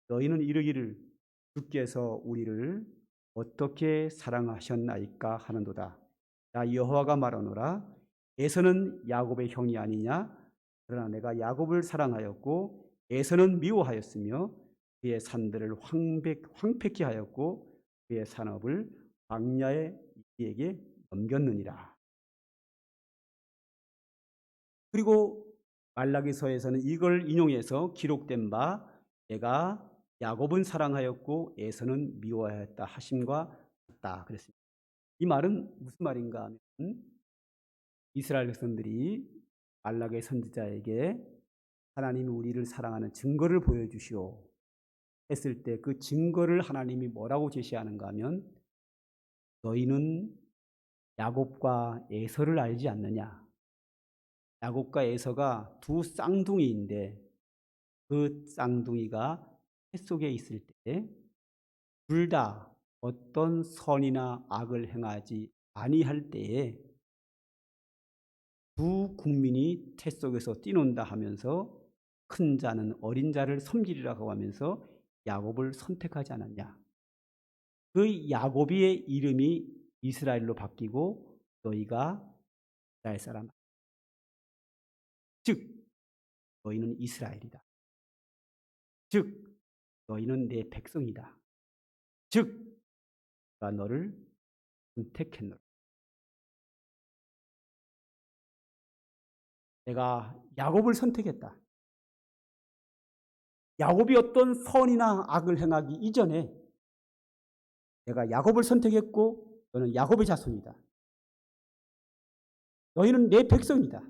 너희는 이르기를 주께서 우리를 어떻게 사랑하셨나이까 하는도다. 나 여호와가 말하노라 에서는 야곱의 형이 아니냐 그러나 내가 야곱을 사랑하였고 에서는 미워하였으며 그의 산들을 황폐케 하였고 그의 산업을 광야의 이에게 넘겼느니라. 그리고 말라기서에서는 이걸 인용해서 기록된 바 내가 야곱은 사랑하였고 에서는 미워하였다 하심과 같다 그랬습니다. 이 말은 무슨 말인가 하면 이스라엘 백성들이 말라기 선지자에게 하나님이 우리를 사랑하는 증거를 보여주시오 했을 때 그 증거를 하나님이 뭐라고 제시하는가 하면 너희는 야곱과 에서를 알지 않느냐. 야곱과 에서가 두 쌍둥이인데 그 쌍둥이가 태 속에 있을 때 둘 다 어떤 선이나 악을 행하지 아니할 때에 두 국민이 태 속에서 뛰논다 하면서 큰 자는 어린 자를 섬기리라고 하면서 야곱을 선택하지 않았냐. 그 야곱의 이름이 이스라엘로 바뀌고 너희가 이스라엘 사람 즉 너희는 이스라엘이다. 즉 너희는 내 백성이다. 즉 내가 너를 선택했노라. 내가 야곱을 선택했다. 야곱이 어떤 선이나 악을 행하기 이전에 내가 야곱을 선택했고 너는 야곱의 자손이다. 너희는 내 백성이다.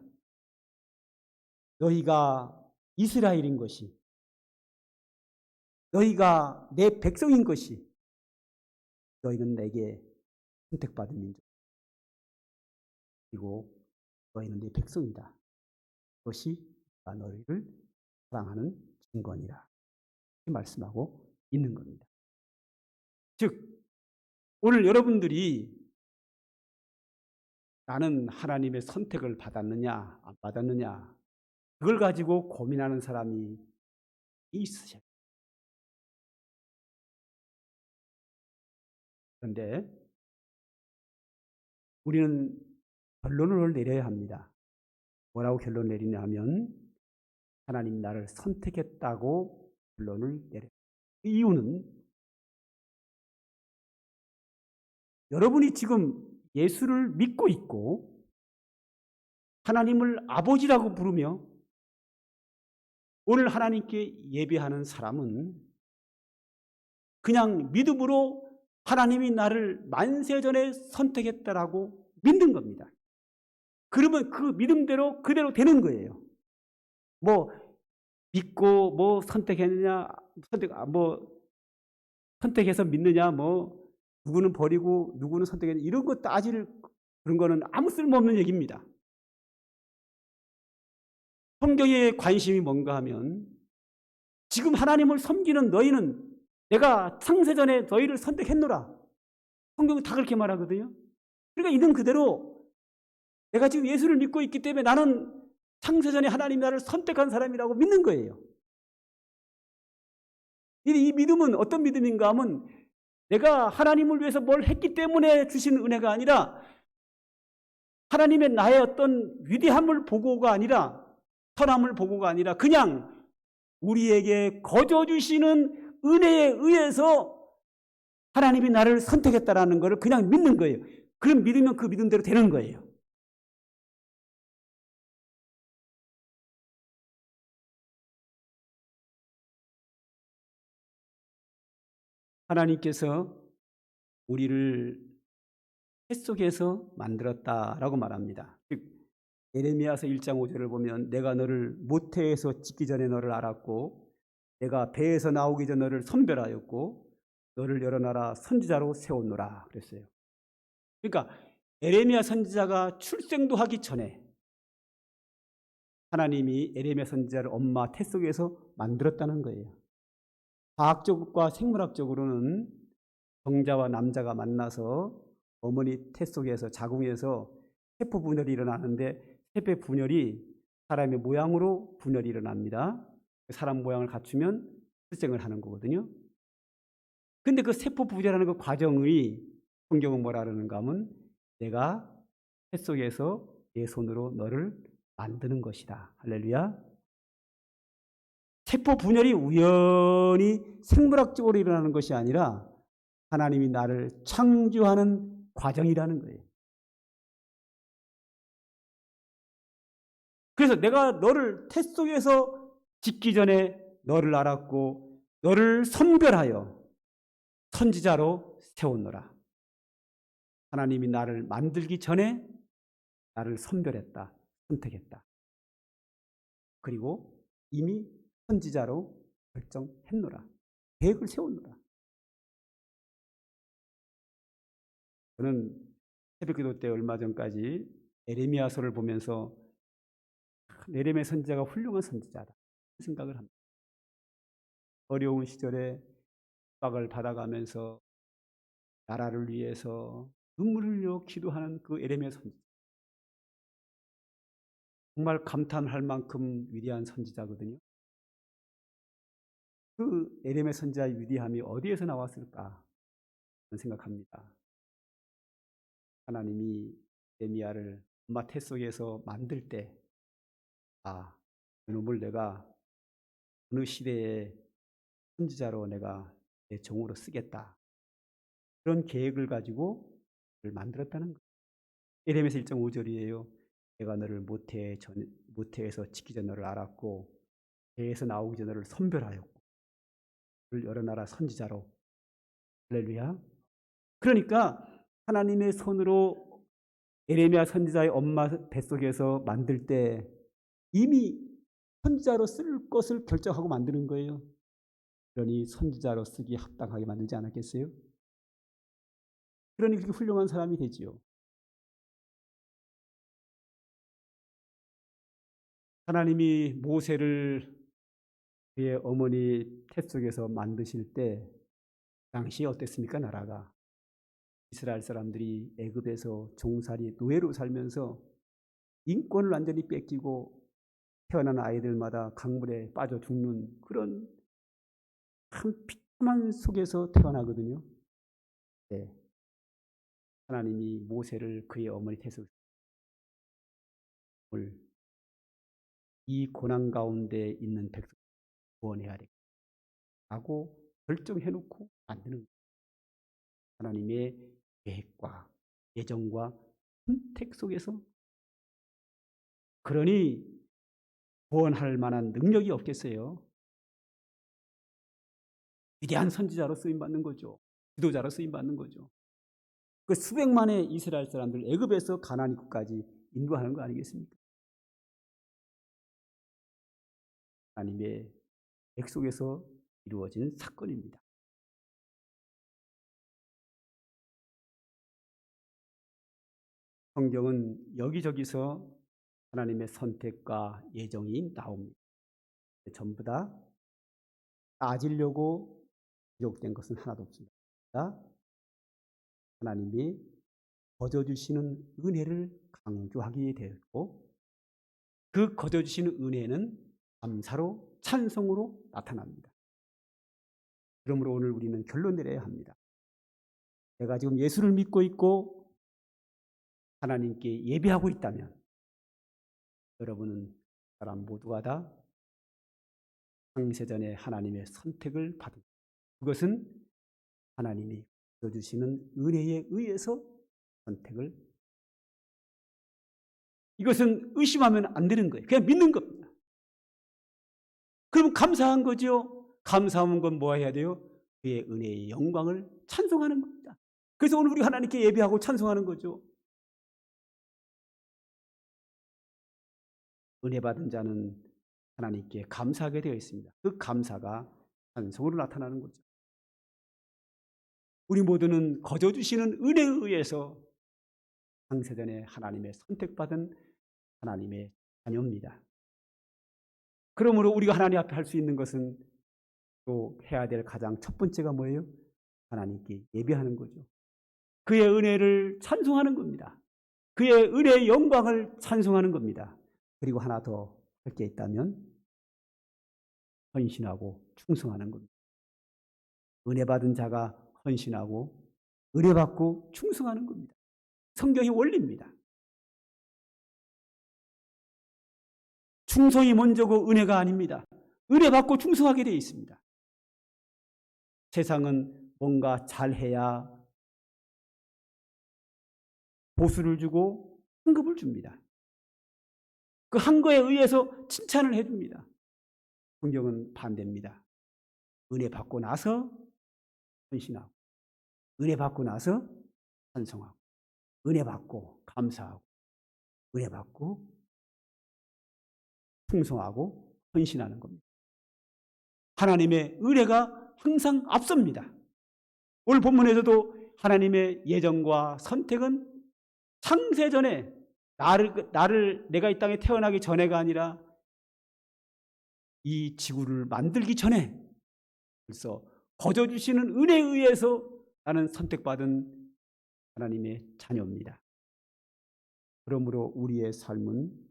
너희가 이스라엘인 것이 너희가 내 백성인 것이 너희는 내게 선택받은 민족 그리고 너희는 내 백성이다. 그것이 내가 너희를 사랑하는 증거니라. 이렇게 말씀하고 있는 겁니다. 즉 오늘 여러분들이 나는 하나님의 선택을 받았느냐 안 받았느냐 그걸 가지고 고민하는 사람이 있으셔요. 그런데 우리는 결론을 내려야 합니다. 뭐라고 결론 내리냐 하면 하나님 나를 선택했다고 결론을 내려요. 그 이유는 여러분이 지금 예수를 믿고 있고 하나님을 아버지라고 부르며 오늘 하나님께 예배하는 사람은 그냥 믿음으로 하나님이 나를 만세전에 선택했다라고 믿는 겁니다. 그러면 그 믿음대로 그대로 되는 거예요. 뭐 믿고 뭐 선택했느냐, 선택해서 믿느냐, 뭐 누구는 버리고 누구는 선택했느냐 이런 거 따질 그런 거는 아무 쓸모없는 얘기입니다. 성경에 관심이 뭔가 하면 지금 하나님을 섬기는 너희는 내가 창세전에 너희를 선택했노라. 성경은 다 그렇게 말하거든요. 그러니까 있는 그대로 내가 지금 예수를 믿고 있기 때문에 나는 창세전에 하나님 나를 선택한 사람이라고 믿는 거예요. 이 믿음은 어떤 믿음인가 하면 내가 하나님을 위해서 뭘 했기 때문에 주신 은혜가 아니라 하나님의 나의 어떤 위대함을 보고가 아니라 선함을 보고가 아니라 그냥 우리에게 거저 주시는 은혜에 의해서 하나님이 나를 선택했다라는 것을 그냥 믿는 거예요. 그럼 믿으면 그 믿음대로 되는 거예요. 하나님께서 우리를 태 속에서 만들었다라고 말합니다. 즉 예레미야서 1장 5절을 보면 내가 너를 모태에서 짓기 전에 너를 알았고 내가 배에서 나오기 전 너를 선별하였고 너를 여러 나라 선지자로 세웠노라 그랬어요. 그러니까 예레미야 선지자가 출생도 하기 전에 하나님이 예레미야 선지자를 엄마 태 속에서 만들었다는 거예요. 과학적과 생물학적으로는 정자와 남자가 만나서 어머니 태 속에서 자궁에서 세포 분열이 일어나는데 세포 분열이 사람의 모양으로 분열이 일어납니다. 사람 모양을 갖추면 출생을 하는 거거든요. 근데 그 세포 분열하는 그 과정의 성경은 뭐라 그러는가 하면 내가 태 속에서 내 손으로 너를 만드는 것이다. 할렐루야. 세포 분열이 우연히 생물학적으로 일어나는 것이 아니라 하나님이 나를 창조하는 과정이라는 거예요. 그래서 내가 너를 태 속에서 짓기 전에 너를 알았고 너를 선별하여 선지자로 세웠노라. 하나님이 나를 만들기 전에 나를 선별했다. 선택했다. 그리고 이미 선지자로 결정했노라. 계획을 세웠노라. 저는 새벽기도 때 얼마 전까지 예레미야서를 보면서 예레미야 선지자가 훌륭한 선지자다 생각을 합니다. 어려운 시절에 핍박을 받아가면서 나라를 위해서 눈물을 흘려 기도하는 그 예레미야 선지자. 정말 감탄할 만큼 위대한 선지자거든요. 그 예레미야 선지자의 위대함이 어디에서 나왔을까 생각합니다. 하나님이 예레미야를 엄마 태 속에서 만들 때 이놈을 내가 어느 시대의 선지자로 내가 내 종으로 쓰겠다. 그런 계획을 가지고 그를 만들었다는 거예요. 예레미야서 1장 5절이에요. 내가 너를 모태에서 짓기 전 너를 알았고 배에서 나오기 전 너를 선별하였고 그를 여러 나라 선지자로. 할렐루야. 그러니까 하나님의 손으로 예레미야 선지자의 엄마 뱃속에서 만들 때 이미 선지자로 쓸 것을 결정하고 만드는 거예요. 그러니 선지자로 쓰기 합당하게 만들지 않았겠어요? 그러니 그렇게 훌륭한 사람이 되지요. 하나님이 모세를 그의 어머니 태 속에서 만드실 때 당시 어땠습니까? 나라가 이스라엘 사람들이 애굽에서 종살이 노예로 살면서 인권을 완전히 뺏기고 태어난 아이들마다 강물에 빠져 죽는 그런 참 비참한 속에서 태어나거든요. 네. 하나님이 모세를 그의 어머니 태에서 이 고난 가운데 있는 백성 구원해야 되겠다고 결정해놓고 만드는 하나님의 계획과 예정과 선택 속에서, 그러니 구원할 만한 능력이 없겠어요. 위대한 선지자로 쓰임받는 거죠. 지도자로 쓰임받는 거죠. 그 수백만의 이스라엘 사람들 애굽에서 가나안 입구까지 인도하는 거 아니겠습니까? 하나님의 백속에서 이루어진 사건입니다. 성경은 여기저기서 하나님의 선택과 예정이 나옵니다. 전부 다 따지려고 기록된 것은 하나도 없습니다. 하나님이 거저주시는 은혜를 강조하게 되었고, 그 거저주시는 은혜는 감사로 찬송으로 나타납니다. 그러므로 오늘 우리는 결론 내려야 합니다. 내가 지금 예수를 믿고 있고 하나님께 예배하고 있다면 여러분은 사람 모두가 다 창세전에 하나님의 선택을 받은, 그것은 하나님이 주시는 은혜에 의해서 선택을, 이것은 의심하면 안 되는 거예요. 그냥 믿는 겁니다. 그럼 감사한 거죠. 감사한 건 뭐 해야 돼요? 그의 은혜의 영광을 찬송하는 겁니다. 그래서 오늘 우리 하나님께 예배하고 찬송하는 거죠. 은혜 받은 자는 하나님께 감사하게 되어 있습니다. 그 감사가 찬송으로 나타나는 거죠. 우리 모두는 거저 주시는 은혜에 의해서 창세전에 하나님의 선택받은 하나님의 자녀입니다. 그러므로 우리가 하나님 앞에 할 수 있는 것은, 또 해야 될 가장 첫 번째가 뭐예요? 하나님께 예배하는 거죠. 그의 은혜를 찬송하는 겁니다. 그의 은혜의 영광을 찬송하는 겁니다. 그리고 하나 더 할 게 있다면 헌신하고 충성하는 겁니다. 은혜 받은 자가 헌신하고 은혜 받고 충성하는 겁니다. 성경의 원리입니다. 충성이 먼저고 은혜가 아닙니다. 은혜 받고 충성하게 되어 있습니다. 세상은 뭔가 잘해야 보수를 주고 환급을 줍니다. 그 한 거에 의해서 칭찬을 해줍니다. 성경은 반대입니다. 은혜 받고 나서 헌신하고, 은혜 받고 나서 찬송하고, 은혜 받고 감사하고, 은혜 받고 충성하고 헌신하는 겁니다. 하나님의 은혜가 항상 앞섭니다. 오늘 본문에서도 하나님의 예정과 선택은 창세전에 나를 내가 이 땅에 태어나기 전에가 아니라 이 지구를 만들기 전에 벌써 거저 주시는 은혜에 의해서 나는 선택받은 하나님의 자녀입니다. 그러므로 우리의 삶은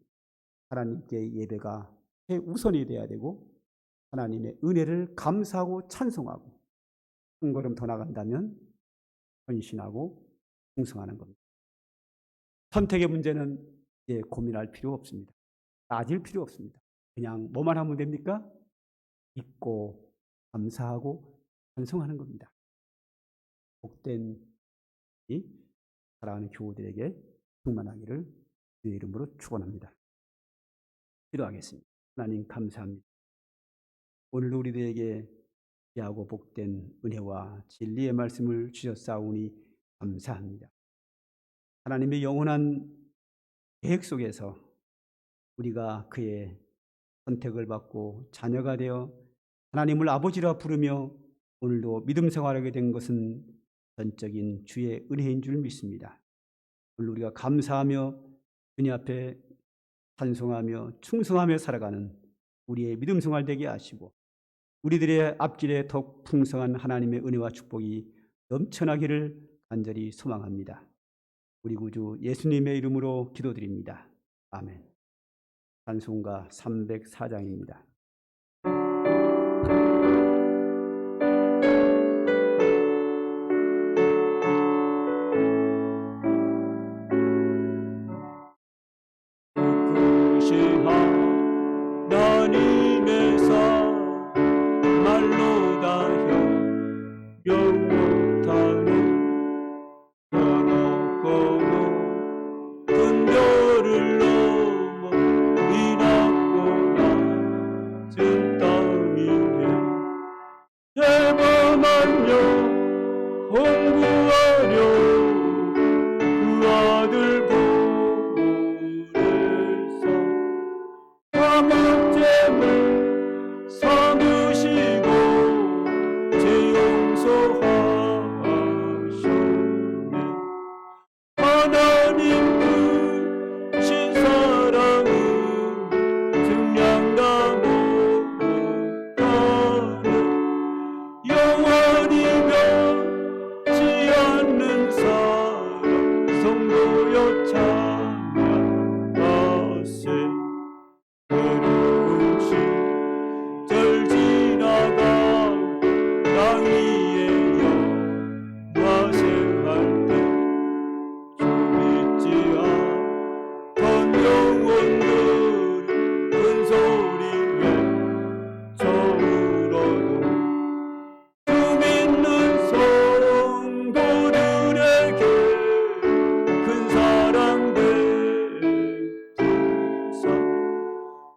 하나님께 예배가 최우선이 되어야 되고, 하나님의 은혜를 감사하고 찬송하고, 한 걸음 더 나간다면 헌신하고 충성하는 겁니다. 선택의 문제는 이제 고민할 필요 없습니다. 따질 필요 없습니다. 그냥 뭐만 하면 됩니까? 믿고 감사하고 찬송하는 겁니다. 복된 이 사랑하는 교우들에게 충만하기를 주의 이름으로 축원합니다. 기도하겠습니다. 하나님 감사합니다. 오늘도 우리들에게 귀하고 복된 은혜와 진리의 말씀을 주셨사오니 감사합니다. 하나님의 영원한 계획 속에서 우리가 그의 선택을 받고 자녀가 되어 하나님을 아버지라 부르며 오늘도 믿음 생활하게 된 것은 전적인 주의 은혜인 줄 믿습니다. 오늘 우리가 감사하며 주님 앞에 찬송하며 충성하며 살아가는 우리의 믿음 생활 되게 하시고 우리들의 앞길에 더욱 풍성한 하나님의 은혜와 축복이 넘쳐나기를 간절히 소망합니다. 우리 구주 예수님의 이름으로 기도드립니다. 아멘. 찬송가 304장입니다. 하나님의 사 말로 다혀 영원하는 변호고로 분별을 넘어 이 낮고 낮은 땅 위에 대범하며 홍구하려 그 아들 보내사 화목제물 삼으시고 제 용서하셨네. 하나님 크신 사랑은 증량다 못하네. 영원히 변치 않는 사랑 성도여 찬양하세. 괴로운 시절 지나가고 땅 위에 영화생활 때 주 믿지 않던 영혼들은 큰 소리 외쳐울어도 주 믿는 성도들에게 큰 사랑 베푸사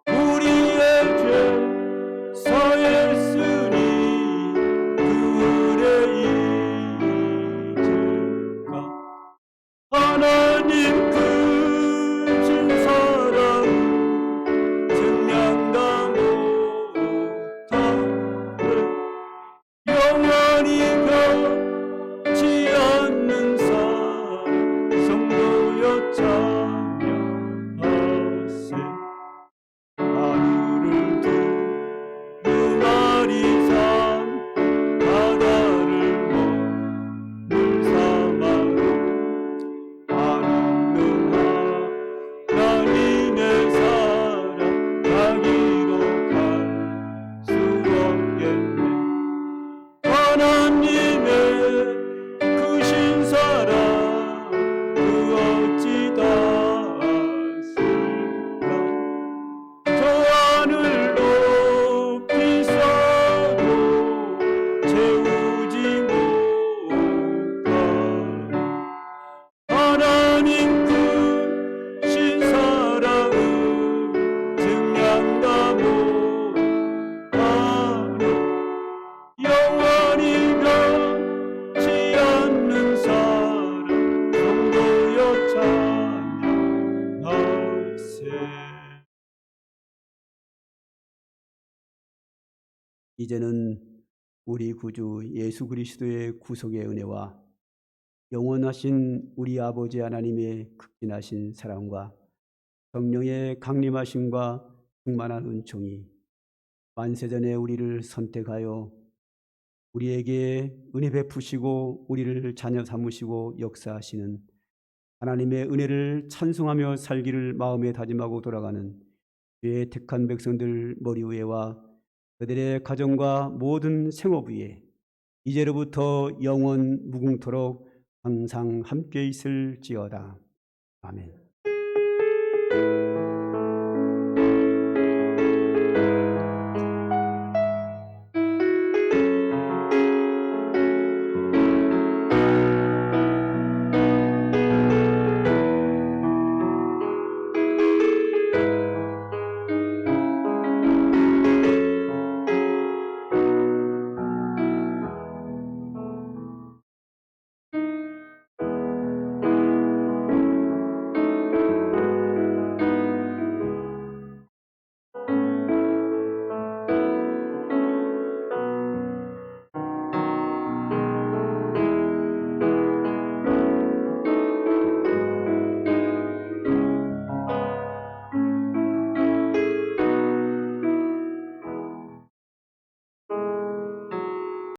우리의 죄 사했으니 그 은혜 잊을까. 하나님 크신 사랑 증량다 못하네. 영원히 변치 않는 사랑 성도여 찬양하세. 하늘을 두루마리 삼고 바다를 먹물 삼아도 안 없는 하나님의 사랑 자기도 갈 수 없겠네. 하나님의 크신 사랑 그 어찌 닿았을까. 저 하늘 높이 써도 채우지 못하네. 하나님 크신 사랑은 증량다 못하네. 영원히 변치 않는 사랑 성도여 찬양하세. 이제는 우리 구주 예수 그리스도의 구속의 은혜와 영원하신 우리 아버지 하나님의 극진하신 사랑과 성령의 강림하심과 충만한 은총이 만세전에 우리를 선택하여 우리에게 은혜 베푸시고 우리를 자녀 삼으시고 역사하시는 하나님의 은혜를 찬송하며 살기를 마음에 다짐하고 돌아가는 주의 택한 백성들 머리 위에와 그들의 가정과 모든 생업 위에 이제로부터 영원 무궁토록 항상 함께 있을지어다. 아멘.